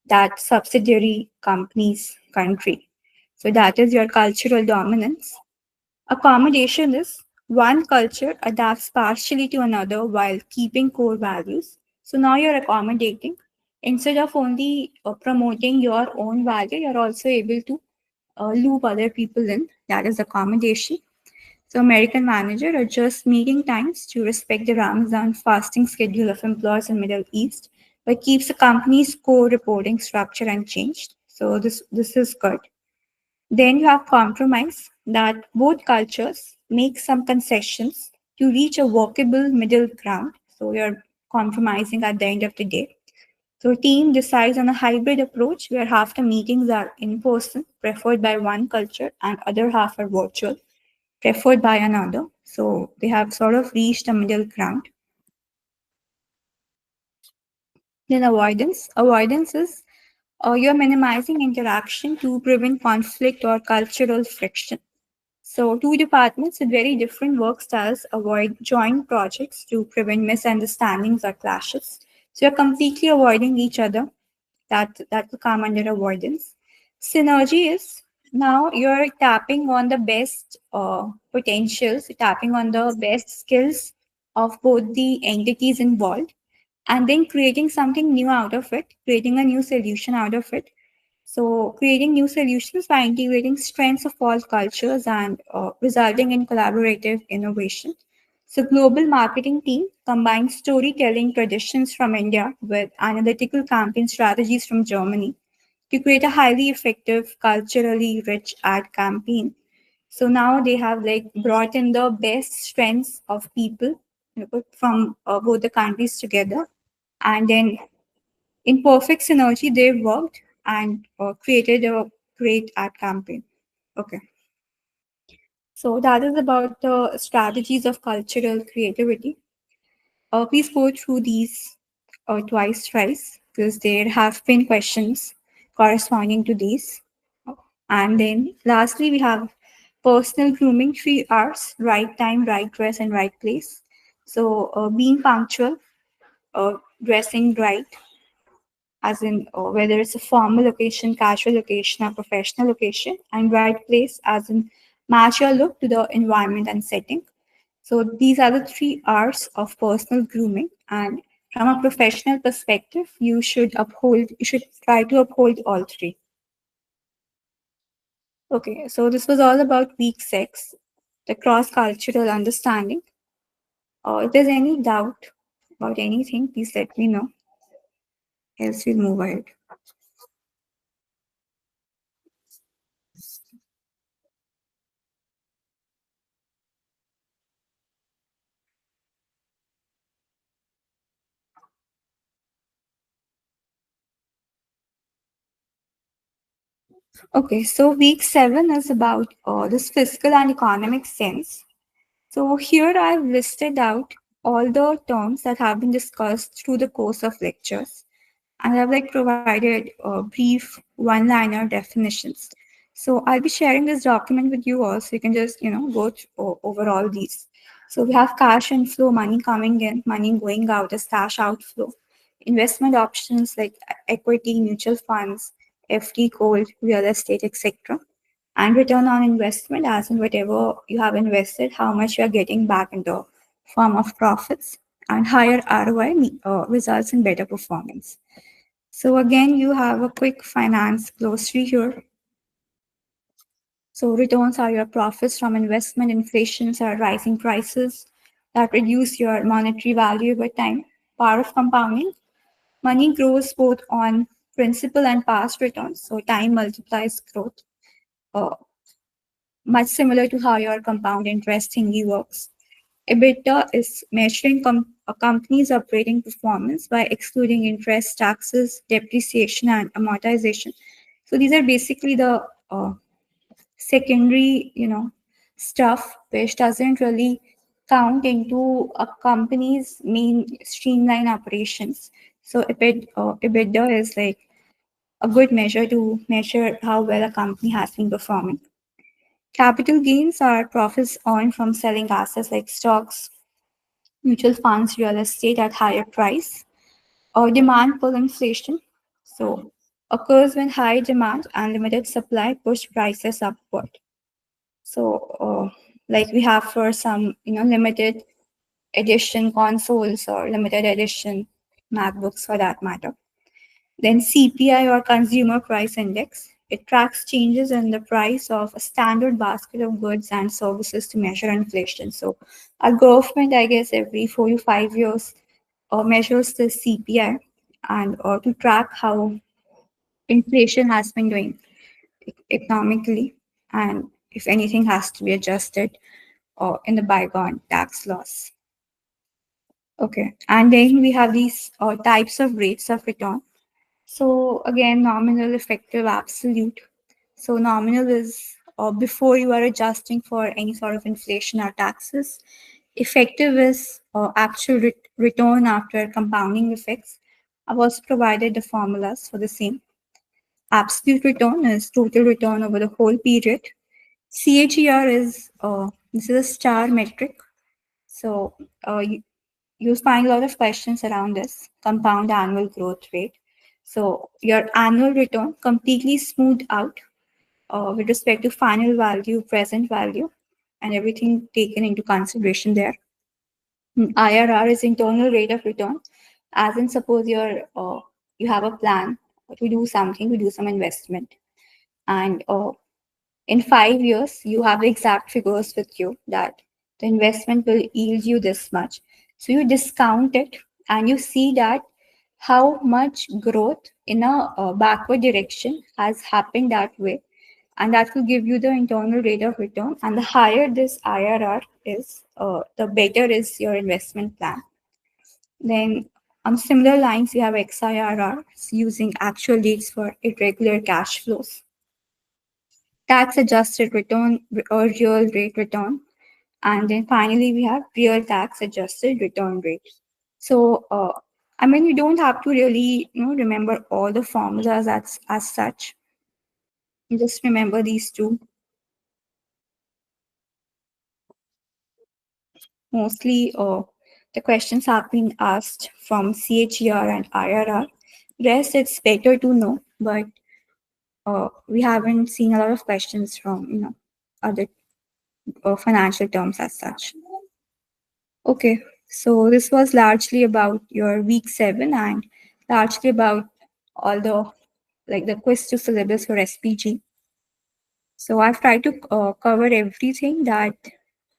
that subsidiary company's country. So that is your cultural dominance. Accommodation is one culture adapts partially to another while keeping core values. So now you're accommodating. Instead of only promoting your own value, you're also able to loop other people in. That is accommodation. So American manager adjusts meeting times to respect the Ramadan fasting schedule of employees in Middle East, but keeps the company's core reporting structure unchanged. So this is good. Then you have compromise, that both cultures make some concessions to reach a workable middle ground. So you're compromising at the end of the day. So team decides on a hybrid approach where half the meetings are in person, preferred by one culture, and other half are virtual, preferred by another. So they have sort of reached a middle ground. Then avoidance. Avoidance is you're minimizing interaction to prevent conflict or cultural friction. So two departments with very different work styles avoid joint projects to prevent misunderstandings or clashes. So you're completely avoiding each other. That will come under avoidance. Synergy is now you're tapping on the best potentials, tapping on the best skills of both the entities involved, and then creating something new out of it, creating a new solution out of it. So, creating new solutions by integrating strengths of all cultures and resulting in collaborative innovation. So, global marketing team combines storytelling traditions from India with analytical campaign strategies from Germany to create a highly effective, culturally rich ad campaign. So now they have like brought in the best strengths of people, from both the countries together, and then in perfect synergy, they worked and created a great ad campaign. Okay, so that is about the strategies of cultural creativity. Please go through these twice, thrice, because there have been questions corresponding to these. And then lastly, we have personal grooming, 3 hours, right time, right dress, and right place. So being punctual, dressing right, as in whether it's a formal occasion, casual occasion, or professional occasion, and right place, as in match your look to the environment and setting. So these are the 3 R's of personal grooming, and from a professional perspective, you should try to uphold all three. Okay, so this was all about week 6, the cross-cultural understanding. If there's any doubt about anything, please let me know. Else we'll move ahead. Okay, so week 7 is about this fiscal and economic sense. So here I've listed out all the terms that have been discussed through the course of lectures, and I've like provided brief one-liner definitions. So I'll be sharing this document with you all, so you can just go over all these. So we have cash inflow, money coming in, money going out as cash outflow. Investment options like equity, mutual funds, FD, gold, real estate, etc. And return on investment, as in whatever you have invested, how much you are getting back in the form of profits. And higher ROI results in better performance. So again, you have a quick finance glossary here. So returns are your profits from investment. Inflations are rising prices that reduce your monetary value over time. power of compounding. Money grows both on principal and past returns, so time multiplies growth, uh, much similar to how your compound interest thingy works. EBITDA is measuring a company's operating performance by excluding interest, taxes, depreciation, and amortization. So these are basically the secondary, stuff which doesn't really count into a company's main streamline operations. So EBITDA is like a good measure to measure how well a company has been performing. Capital gains are profits earned from selling assets like stocks, mutual funds, real estate at higher price, or demand pull inflation. So occurs when high demand and limited supply push prices upward. So like we have for some limited edition consoles or limited edition MacBooks for that matter. Then CPI or Consumer Price Index. It tracks changes in the price of a standard basket of goods and services to measure inflation. So, our government, I guess, every 4 to 5 years measures the CPI and to track how inflation has been doing economically and if anything has to be adjusted in the bygone tax laws. Okay, and then we have these types of rates of return. So again, nominal, effective, absolute. So nominal is before you are adjusting for any sort of inflation or taxes. Effective is actual return after compounding effects. I've also provided the formulas for the same. Absolute return is total return over the whole period. CAGR is this is a star metric. So you'll find a lot of questions around this compound annual growth rate. So your annual return completely smoothed out with respect to final value, present value, and everything taken into consideration there. IRR is internal rate of return, as in suppose you have a plan to do something, to do some investment, and in 5 years you have the exact figures with you that the investment will yield you this much. So you discount it and you see that how much growth in a backward direction has happened that way, and that will give you the internal rate of return. And the higher this IRR is, the better is your investment plan. Then on similar lines, you have XIRR using actual dates for irregular cash flows. Tax adjusted return or real rate return. And then finally, we have real tax adjusted return rate. So, I mean, you don't have to really, remember all the formulas as such. You just remember these two. Mostly, the questions have been asked from CHER and IRR. Rest, it's better to know, but we haven't seen a lot of questions from, other financial terms as such. Okay, so this was largely about your week 7 and largely about all the like the quiz to syllabus for SPG. So I've tried to cover everything that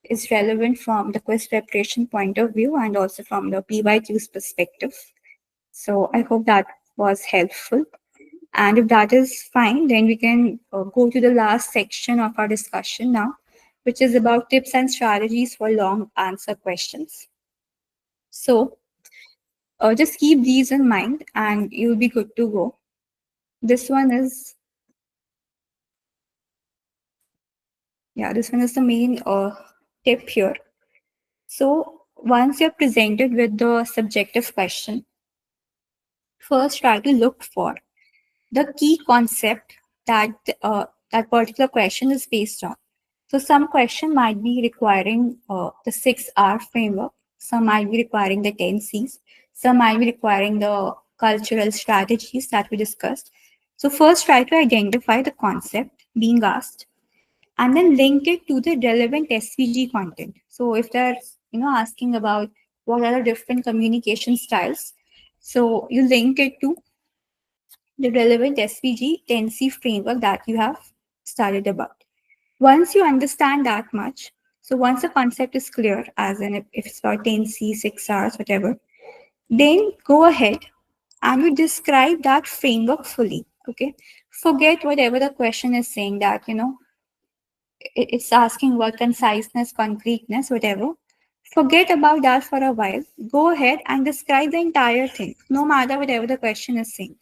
is relevant from the quiz preparation point of view and also from the PYQ's perspective. So I hope that was helpful. And if that is fine, then we can go to the last section of our discussion now, which is about tips and strategies for long answer questions. So just keep these in mind and you'll be good to go. This one is, this one is the main tip here. So once you're presented with the subjective question, first try to look for the key concept that that particular question is based on. So some question might be requiring the 6R framework, some might be requiring the 10 Cs, some might be requiring the cultural strategies that we discussed. So first try to identify the concept being asked and then link it to the relevant SVG content. So if they're asking about what are the different communication styles, so you link it to the relevant SVG 10C framework that you have studied about. Once you understand that much, so once the concept is clear, as in if it's about 10C, 6 hours, whatever, Then go ahead and you describe that framework fully. Okay. Forget whatever the question is saying, that, it's asking about conciseness, concreteness, whatever. Forget about that for a while. Go ahead and describe the entire thing, no matter whatever the question is saying.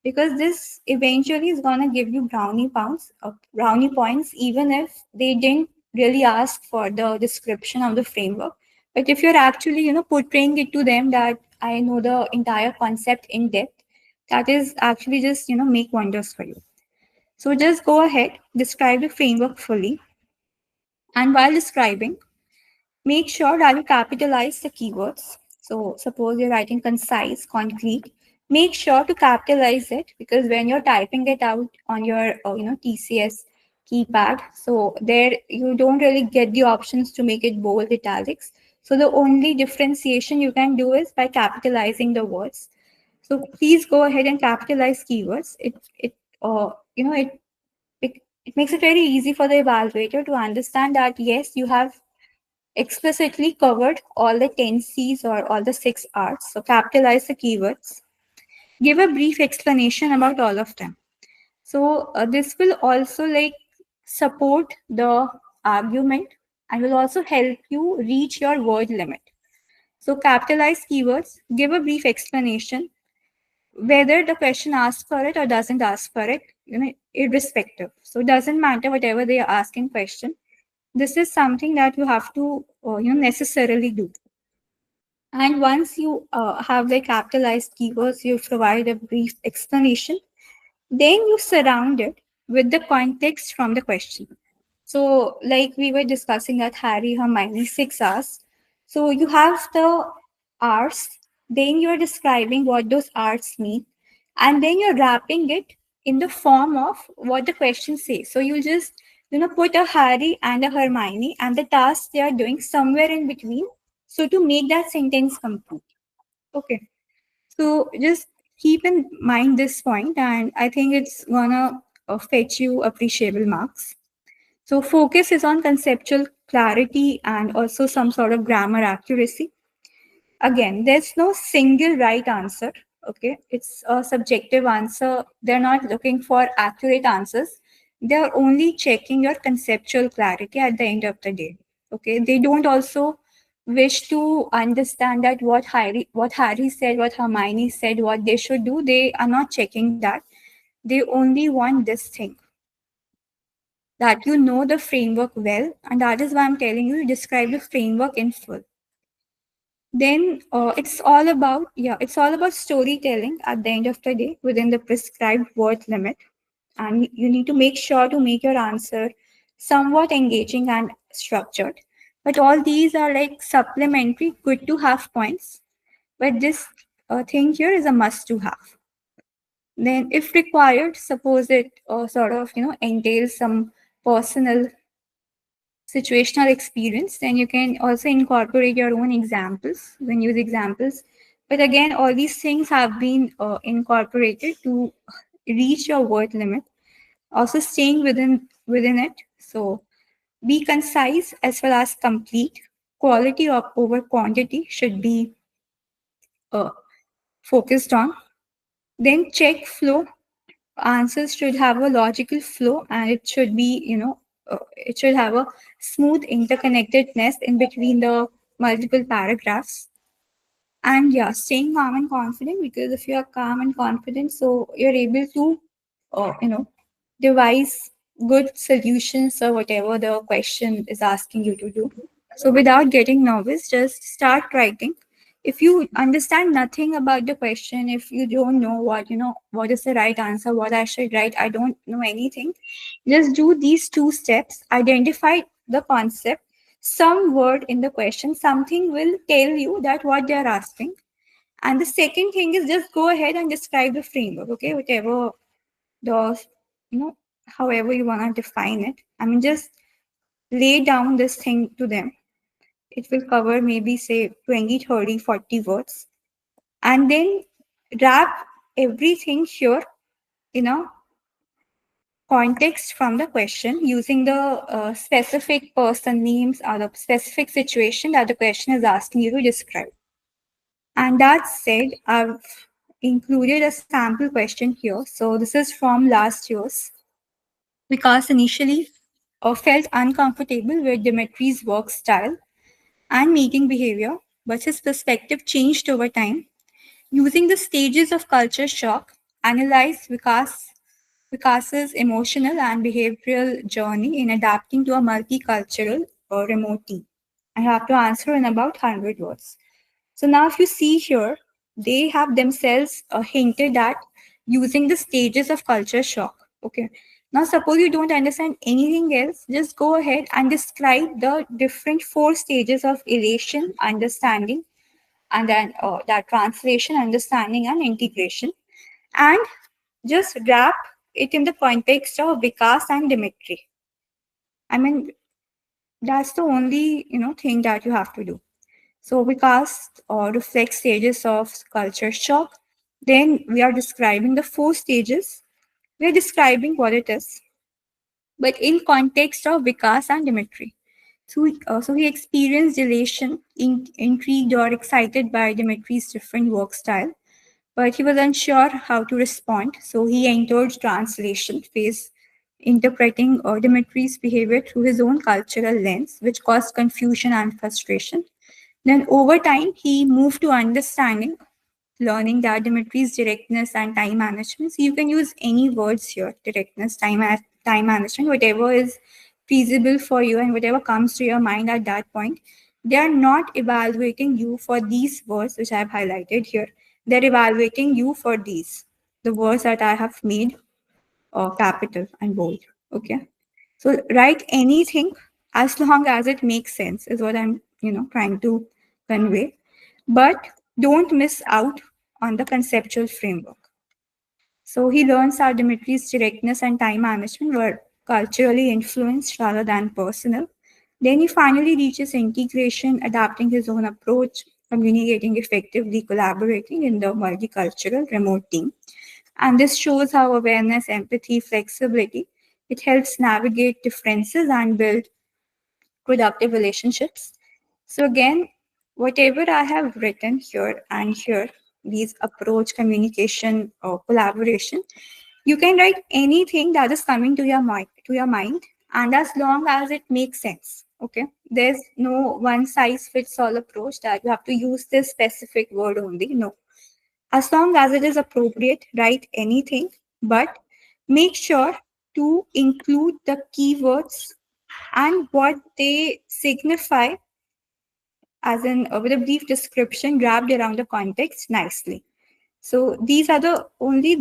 Because this eventually is gonna give you brownie points, even if they didn't really ask for the description of the framework. But if you're actually, portraying it to them that I know the entire concept in depth, that is actually just, make wonders for you. So just go ahead, describe the framework fully, and while describing, make sure that you capitalize the keywords. So suppose you're writing concise, concrete, make sure to capitalize it, because when you're typing it out on your TCS keypad, so there you don't really get the options to make it bold, italics. So the only differentiation you can do is by capitalizing the words. So please go ahead and capitalize keywords. It makes it very easy for the evaluator to understand that yes, you have explicitly covered all the 10 C's or all the 6 R's. So capitalize the keywords. Give a brief explanation about all of them. So this will also like support the argument and will also help you reach your word limit. So capitalize keywords, give a brief explanation, whether the question asks for it or doesn't ask for it, irrespective. So it doesn't matter whatever they are asking question. This is something that you have to necessarily do. And once you have the capitalized keywords, you provide a brief explanation, then you surround it with the context from the question. So, like we were discussing that Harry, Hermione, 6 R's. So, you have the R's, then you're describing what those R's mean, and then you're wrapping it in the form of what the question says. So, you just put a Harry and a Hermione and the task they are doing somewhere in between. So, to make that sentence complete. Okay. So, just keep in mind this point, and I think it's gonna fetch you appreciable marks. So focus is on conceptual clarity and also some sort of grammar accuracy. Again, there's no single right answer. Okay, it's a subjective answer. They're not looking for accurate answers. They're only checking your conceptual clarity at the end of the day. Okay, they don't also wish to understand that what Harry said, what Hermione said, what they should do. They are not checking that. They only want this thing, that you know the framework well, and that is why I'm telling you, describe the framework in full. Then it's all about storytelling at the end of the day within the prescribed word limit, and you need to make sure to make your answer somewhat engaging and structured. But all these are like supplementary, good to have points. But this thing here is a must to have. Then, if required, suppose it sort of entails some personal situational experience, then you can also incorporate your own examples when use examples. But again, all these things have been incorporated to reach your word limit, also staying within it. So be concise as well as complete. Quality over quantity should be uh, focused on. Then check flow. Answers should have a logical flow, and it should be it should have a smooth interconnectedness in between the multiple paragraphs. And yeah, staying calm and confident, because if you are calm and confident, so you're able to devise good solutions or whatever the question is asking you to do. So without getting nervous, just start writing. If you understand nothing about the question, if you don't know what is the right answer, what I should write, I don't know anything, just do these 2 steps. Identify the concept, some word in the question, something will tell you that what they're asking. And the second thing is just go ahead and describe the framework, okay? Whatever the, you know, however you want to define it. I mean, just lay down this thing to them. It will cover maybe say 20, 30, 40 words. And then wrap everything here in a context from the question using the specific person names or the specific situation that the question is asking you to describe. And that said, I've included a sample question here. So this is from last year's. Vikas initially felt uncomfortable with Dimitri's work style and meeting behavior, but his perspective changed over time. Using the stages of culture shock, analyze Vikas's emotional and behavioral journey in adapting to a multicultural or remote team. I have to answer in about 100 words. So now if you see here, they have themselves hinted at using the stages of culture shock. Okay. Now suppose you don't understand anything else, just go ahead and describe the different four stages of elation, understanding, and then that translation, understanding, and integration. And just wrap it in the context of Vikas and Dimitri. I mean, that's the only thing that you have to do. So Vikas reflects stages of culture shock. Then we are describing the four stages. We are describing what it is, but in context of Vikas and Dimitri. So he experienced elation, intrigued or excited by Dimitri's different work style, but he was unsure how to respond. So he entered translation phase, interpreting Dimitri's behavior through his own cultural lens, which caused confusion and frustration. Then over time, he moved to understanding, learning that Dimitri's directness and time management. So you can use any words here: directness, time management, whatever is feasible for you and whatever comes to your mind at that point. They are not evaluating you for these words which I have highlighted here. They're evaluating you for these, the words that I have made capital and bold. Okay. So write anything as long as it makes sense is what I'm trying to convey. But don't miss out on the conceptual framework. So he learns how Dimitri's directness and time management were culturally influenced rather than personal. Then he finally reaches integration, adapting his own approach, communicating effectively, collaborating in the multicultural remote team. And this shows how awareness, empathy, flexibility, it helps navigate differences and build productive relationships. So again, whatever I have written here and here, these approach, communication, or collaboration, you can write anything that is coming to your mind, and as long as it makes sense. Okay, there's no one size fits all approach that you have to use this specific word only. No, as long as it is appropriate, write anything, but make sure to include the keywords and what they signify, as in with a brief description wrapped around the context nicely. So these are the only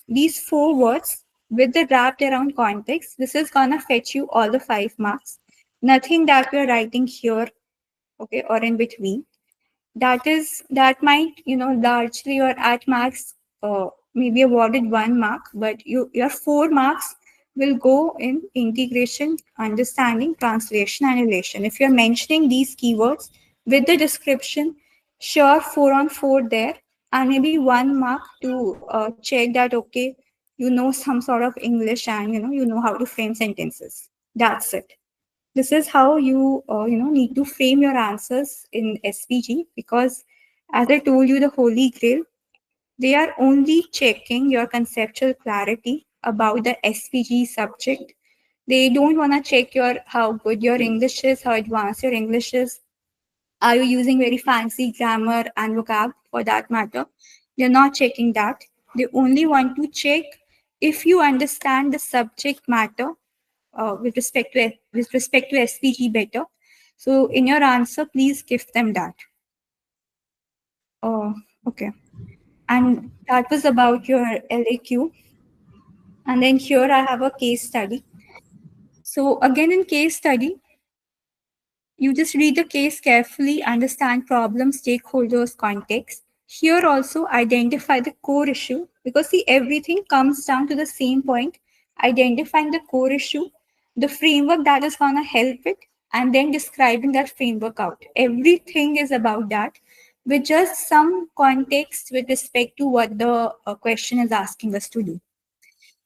these four words with the wrapped around context. This is gonna fetch you all the 5 marks. Nothing that we're writing here, okay, or in between. That might largely or at max maybe awarded 1 mark, but your 4 marks will go in integration, understanding, translation, and relation. If you're mentioning these keywords with the description, sure, 4 on 4 there, and maybe 1 mark to check that okay, you know some sort of English, and you know how to frame sentences. That's it. This is how you need to frame your answers in SPG, because as I told you, the holy grail, they are only checking your conceptual clarity about the SPG subject. They don't want to check your how good your English is, how advanced your English is. Are you using very fancy grammar and vocab for that matter? They're not checking that. They only want to check if you understand the subject matter with respect to SPG better. So in your answer, please give them that. Oh, okay. And that was about your LAQ. And then here I have a case study. So again, in case study, you just read the case carefully, understand problem, stakeholders, context. Here also identify the core issue, because see, everything comes down to the same point: identifying the core issue, the framework that is going to help it, and then describing that framework out. Everything is about that, with just some context with respect to what the question is asking us to do.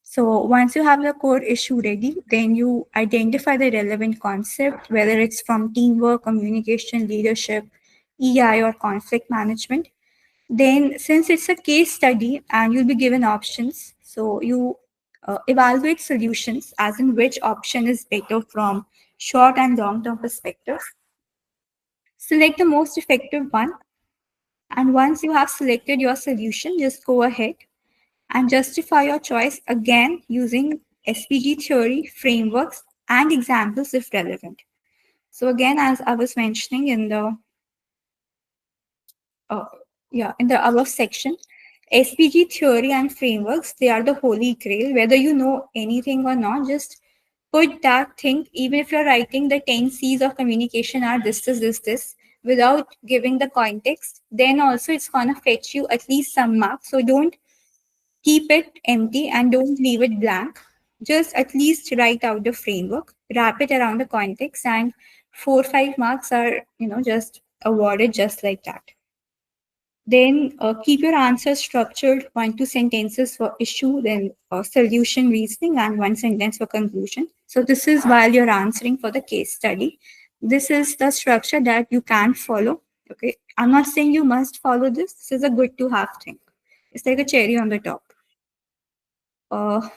So once you have the core issue ready, then you identify the relevant concept, whether it's from teamwork, communication, leadership, EI, or conflict management. Then, since it's a case study and you'll be given options, so you evaluate solutions, as in which option is better from short and long term perspectives. Select the most effective one, and once you have selected your solution, just go ahead and justify your choice again using SPG theory, frameworks, and examples if relevant. So again, as I was mentioning in the uh, in the above section, SPG theory and frameworks, they are the holy grail. Whether you know anything or not, just put that thing, even if you're writing the 10 C's of communication are this, without giving the context, then also it's gonna fetch you at least some marks. So don't keep it empty and don't leave it blank. Just at least write out the framework, wrap it around the context, and 4 or 5 marks are, just awarded just like that. Then keep your answers structured, 1 2 sentences for issue, then solution reasoning, and 1 sentence for conclusion. So this is while you're answering for the case study. This is the structure that you can follow. Okay, I'm not saying you must follow this. This is a good to have thing. It's like a cherry on the top.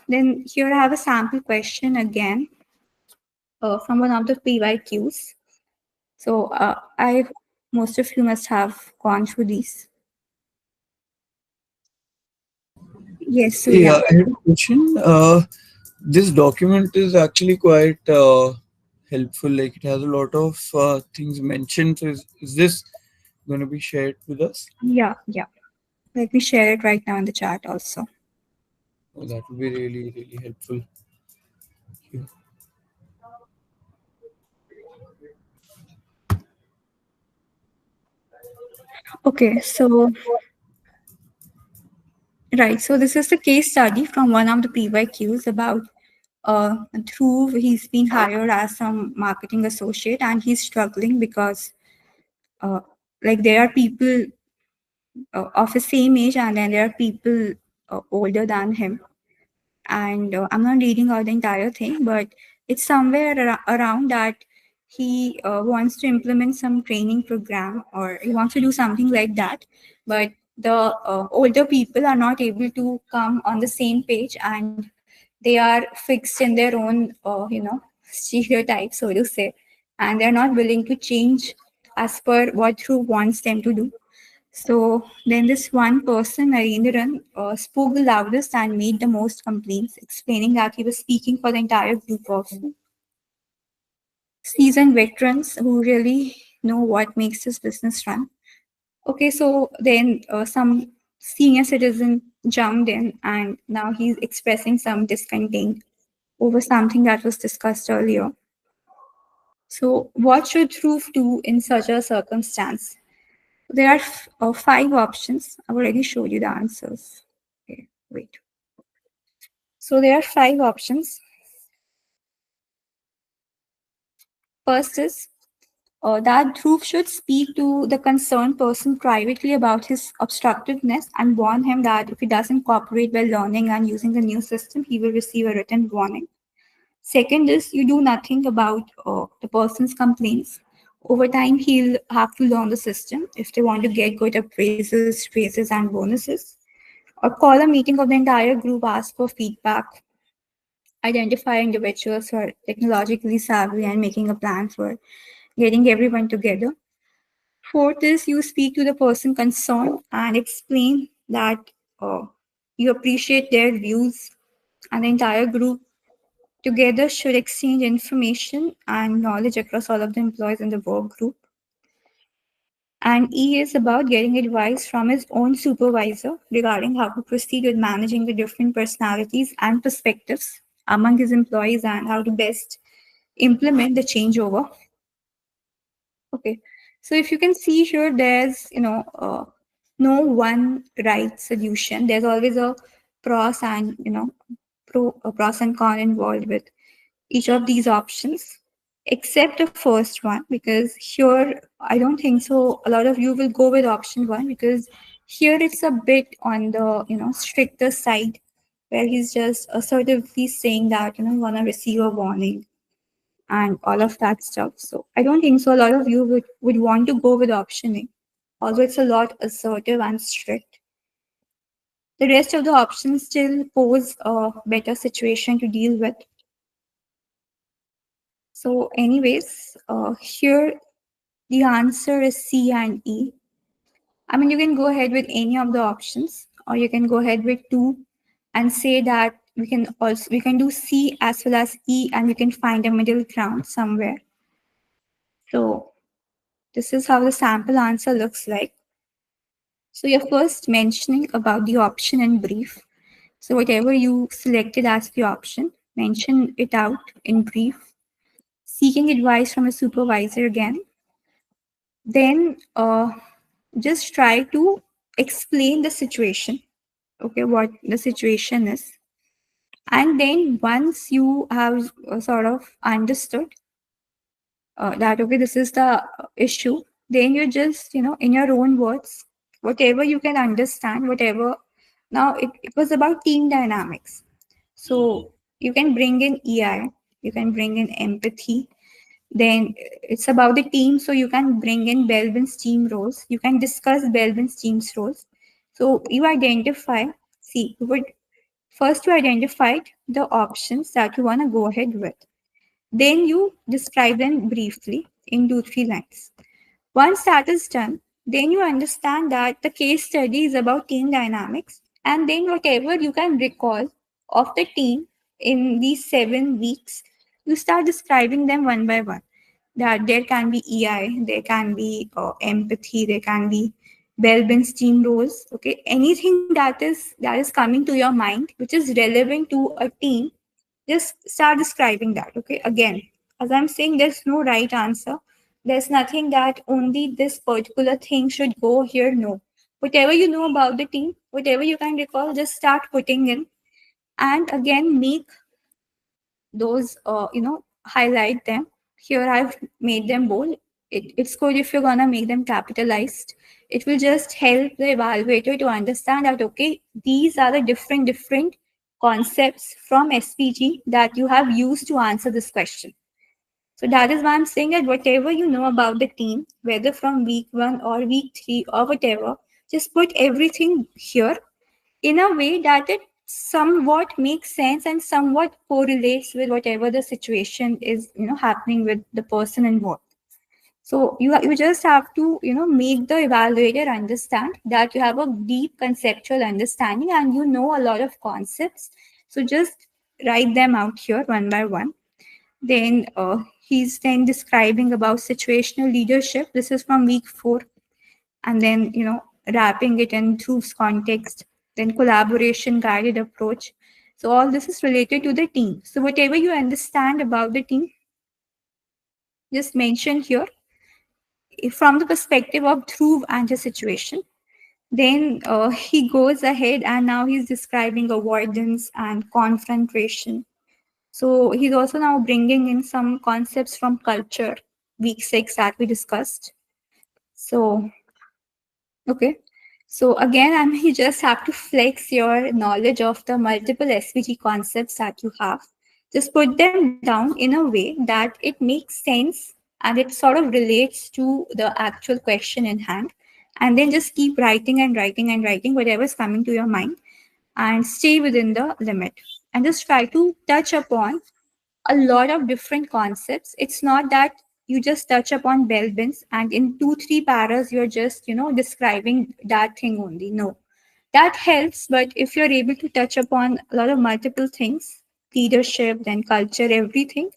Then here I have a sample question again from one of the PYQs. So I most of you must have gone through these. Yes, Surya. Yeah, I had a question. This document is actually quite helpful. Like it has a lot of things mentioned. So is this going to be shared with us? Yeah, yeah. Let me share it right now in the chat also. Oh, that would be really, really helpful. Yeah. Okay, so right. So this is the case study from one of the PYQs about Dhruv. He's been hired as some marketing associate and he's struggling because uh, like there are people of the same age and then there are people older than him. And I'm not reading out the entire thing, but it's somewhere around that he wants to implement some training program or he wants to do something like that, but the older people are not able to come on the same page and they are fixed in their own stereotypes, so to say, and they're not willing to change as per what Dhruv wants them to do. So then this one person, Narendran, spoke the loudest and made the most complaints, explaining that he was speaking for the entire group of seasoned veterans who really know what makes this business run. Okay, so then some senior citizen jumped in and now he's expressing some discontent over something that was discussed earlier. So what should Dhruv do in such a circumstance? There are 5 options. I've already showed you the answers. Okay, wait. So there are 5 options. First is that Dhruv should speak to the concerned person privately about his obstructiveness and warn him that if he doesn't cooperate while learning and using the new system, he will receive a written warning. Second is you do nothing about the person's complaints. Over time, he'll have to learn the system if they want to get good appraisals, raises, and bonuses. Or call a meeting of the entire group, ask for feedback, identify individuals who are technologically savvy, and making a plan for getting everyone together. Fourth is you speak to the person concerned and explain that uh, you appreciate their views, and the entire group together should exchange information and knowledge across all of the employees in the work group. And E is about getting advice from his own supervisor regarding how to proceed with managing the different personalities and perspectives among his employees and how to best implement the changeover. Okay, so if you can see here, there's no one right solution. There's always a pros and pros and con involved with each of these options, except the first one, because here I don't think so. A lot of you will go with option one because here it's a bit on the stricter side, where he's just assertively saying that you want to receive a warning and all of that stuff. So I don't think so. A lot of you would want to go with option A. although it's a lot assertive and strict. The rest of the options still pose a better situation to deal with. So, anyways, here the answer is C and E. I mean, you can go ahead with any of the options, or you can go ahead with two and say that we can do C as well as E, and we can find a middle ground somewhere. So this is how the sample answer looks like. So you're first mentioning about the option in brief. So whatever you selected as the option, mention it out in brief. Seeking advice from a supervisor again. Then just try to explain the situation. Okay, what the situation is. And then once you have sort of understood that okay, this is the issue, then you just, in your own words, whatever you can understand, whatever. Now it was about team dynamics, so you can bring in EI, you can bring in empathy. Then it's about the team, so you can bring in Belvin's team roles, you can discuss Belvin's team's roles. So you identify, see, you would first you identified the options that you want to go ahead with, then you describe them briefly in 2 3 lines. Once that is done, then you understand that the case study is about team dynamics, and then whatever you can recall of the team in these 7 weeks, you start describing them one by one. That there can be EI, there can be empathy, there can be Belbin's team roles. Okay, anything that is coming to your mind which is relevant to a team, just start describing that. Okay, again, as I'm saying, there's no right answer. There's nothing that only this particular thing should go here. No, whatever you know about the team, whatever you can recall, just start putting in. And again, make those highlight them. Here I've made them bold. It's good if you're gonna make them capitalized. It will just help the evaluator to understand that okay, these are the different concepts from SPG that you have used to answer this question. So that is why I'm saying that whatever you know about the team, whether from week 1 or week 3 or whatever, just put everything here in a way that it somewhat makes sense and somewhat correlates with whatever the situation is, happening with the person involved. So you just have to, make the evaluator understand that you have a deep conceptual understanding and you know a lot of concepts. So just write them out here one by one. Then he's then describing about situational leadership. This is from week 4. And then, wrapping it in Dhruv's context, then collaboration guided approach. So all this is related to the team. So whatever you understand about the team, just mention here from the perspective of Dhruv and his situation. Then he goes ahead and now he's describing avoidance and confrontation. So he's also now bringing in some concepts from culture, week 6 that we discussed. So, okay. So again, I mean, you just have to flex your knowledge of the multiple SVG concepts that you have. Just put them down in a way that it makes sense and it sort of relates to the actual question in hand. And then just keep writing and writing and writing whatever is coming to your mind and stay within the limit. And just try to touch upon a lot of different concepts. It's not that you just touch upon bell bins and in 2 3 paras you're just describing that thing only. No, that helps, but if you're able to touch upon a lot of multiple things, leadership, then culture, everything,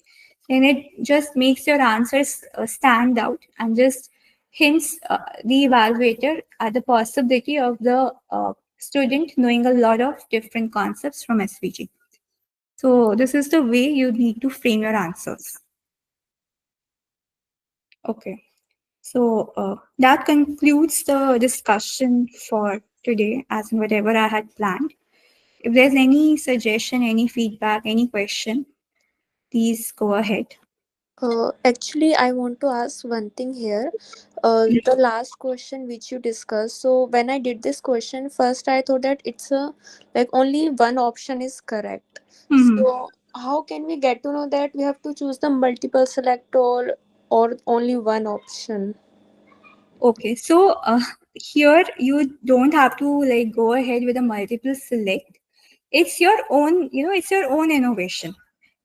then it just makes your answers stand out and just hints the evaluator at the possibility of the student knowing a lot of different concepts from SVG. So this is the way you need to frame your answers. Okay. So that concludes the discussion for today, as in whatever I had planned. If there's any suggestion, any feedback, any question, please go ahead. Actually, I want to ask one thing here. The last question which you discussed. So when I did this question, first I thought that it's a like only one option is correct. Mhm. So how can we get to know that we have to choose the multiple select all or only one option? Okay, so here you don't have to like go ahead with a multiple select. It's your own, it's your own innovation.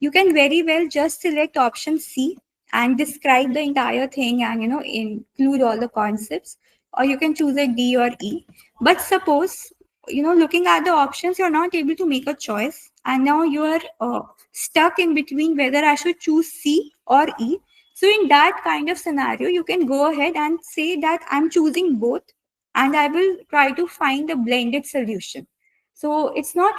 You can very well just select option C and describe the entire thing and include all the concepts, or you can choose a D or E. But suppose looking at the options, you're not able to make a choice, and now you are stuck in between whether I should choose C or E. So in that kind of scenario, you can go ahead and say that I'm choosing both, and I will try to find a blended solution. So it's not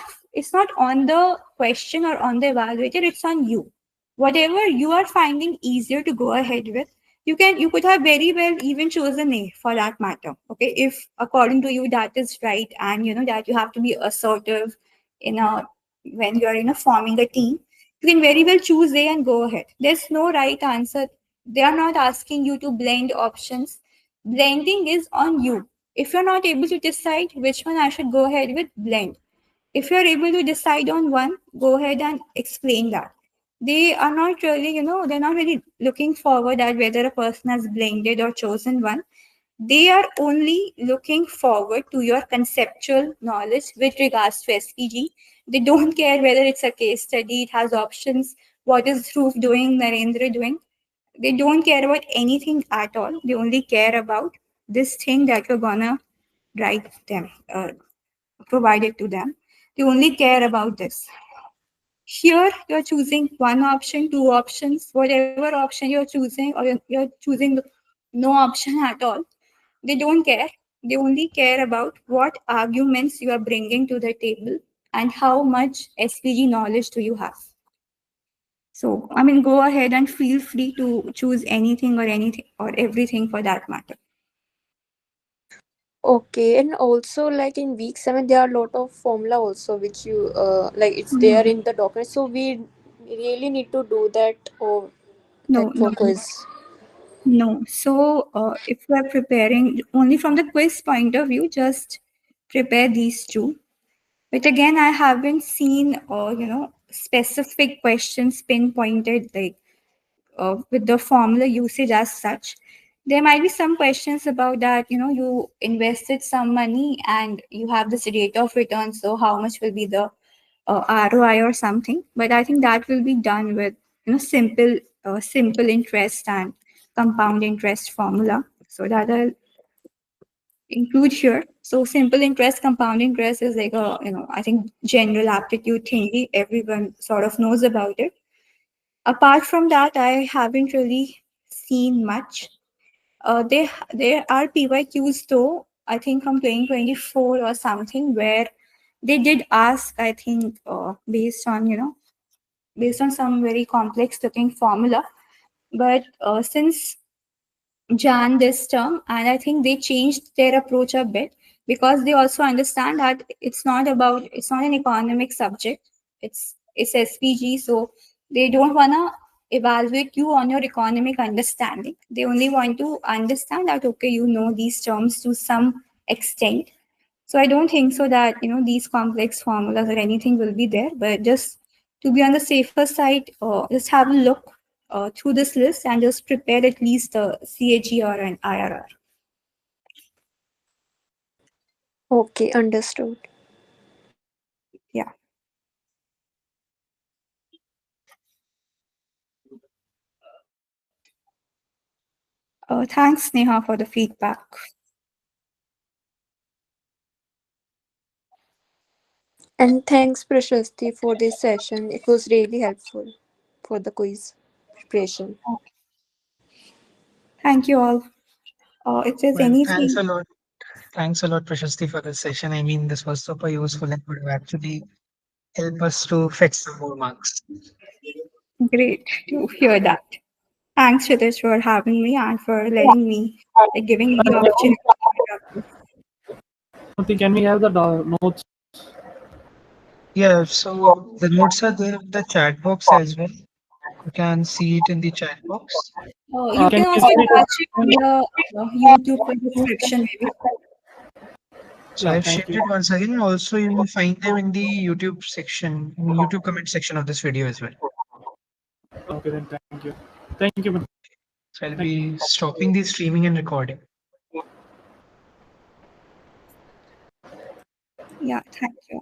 on the question or on the evaluator, it's on you. Whatever you are finding easier to go ahead with, you could have very well even chosen A for that matter. Okay, if according to you that is right, and that you have to be assertive in a when you're forming a team, you can very well choose A and go ahead. There's no right answer. They are not asking you to blend options. Blending is on you. If you're not able to decide which one I should go ahead with, blend. If you're able to decide on one, go ahead and explain that. They are not really, they're not really looking forward at whether a person has blended or chosen one. They are only looking forward to your conceptual knowledge with regards to SPG. They don't care whether it's a case study, it has options, what is Dhruv doing, Narendra doing. They don't care about anything at all. They only care about this thing that you're gonna write them, provide it to them. They only care about this. Here, you're choosing one option, two options, whatever option you're choosing, or you're choosing no option at all. They don't care. They only care about what arguments you are bringing to the table and how much SPG knowledge do you have. So, I mean, go ahead and feel free to choose anything or everything for that matter. Okay, and also like in week 7 there are a lot of formula also which you like it's there No, in the document, so we really need to do that or no, that no, for quiz. no. So, if you are preparing only from the quiz point of view, just prepare these two. But again, I haven't seen, specific questions pinpointed like with the formula usage as such. There might be some questions about that, you invested some money and you have this rate of return. So how much will be the ROI or something? But I think that will be done with, simple interest and compound interest formula. So that I'll include here. So simple interest, compound interest is like a, I think general aptitude thingy. Everyone sort of knows about it. Apart from that, I haven't really seen much. There are PYQs though, I think from 2024 or something, where they did ask, I think, based on some very complex looking formula. But since Jan this term, and I think they changed their approach a bit because they also understand that it's not an economic subject. It's SPG, so they don't wanna evaluate you on your economic understanding. They only want to understand that okay, you know these terms to some extent. So I don't think so that these complex formulas or anything will be there, but just to be on the safer side, just have a look through this list and just prepare at least a CAGR and IRR. Okay, understood. Yeah. Thanks, Neha, for the feedback. And thanks Prashasti for this session. It was really helpful for the quiz preparation. Thank you all. If there's Well, thanks anything, a lot. Thanks a lot, Prashasti, for this session. I mean, this was super useful and would have actually help us to fetch some more marks. great to hear that. Thanks, Ritesh, for having me and for letting me, like, giving me the opportunity. Murthy, can we have the notes? Yeah, so the notes are there in the chat box as well. You can see it in the chat box. You can Can you also send attach it in it? the YouTube description, maybe. So I've Yeah, shared it thank you. once again. Also, you will find them in the YouTube section, in the YouTube comment section of this video as well. Okay, then thank you. Thank you. So I'll Thank be stopping the streaming and recording. Yeah, thank you.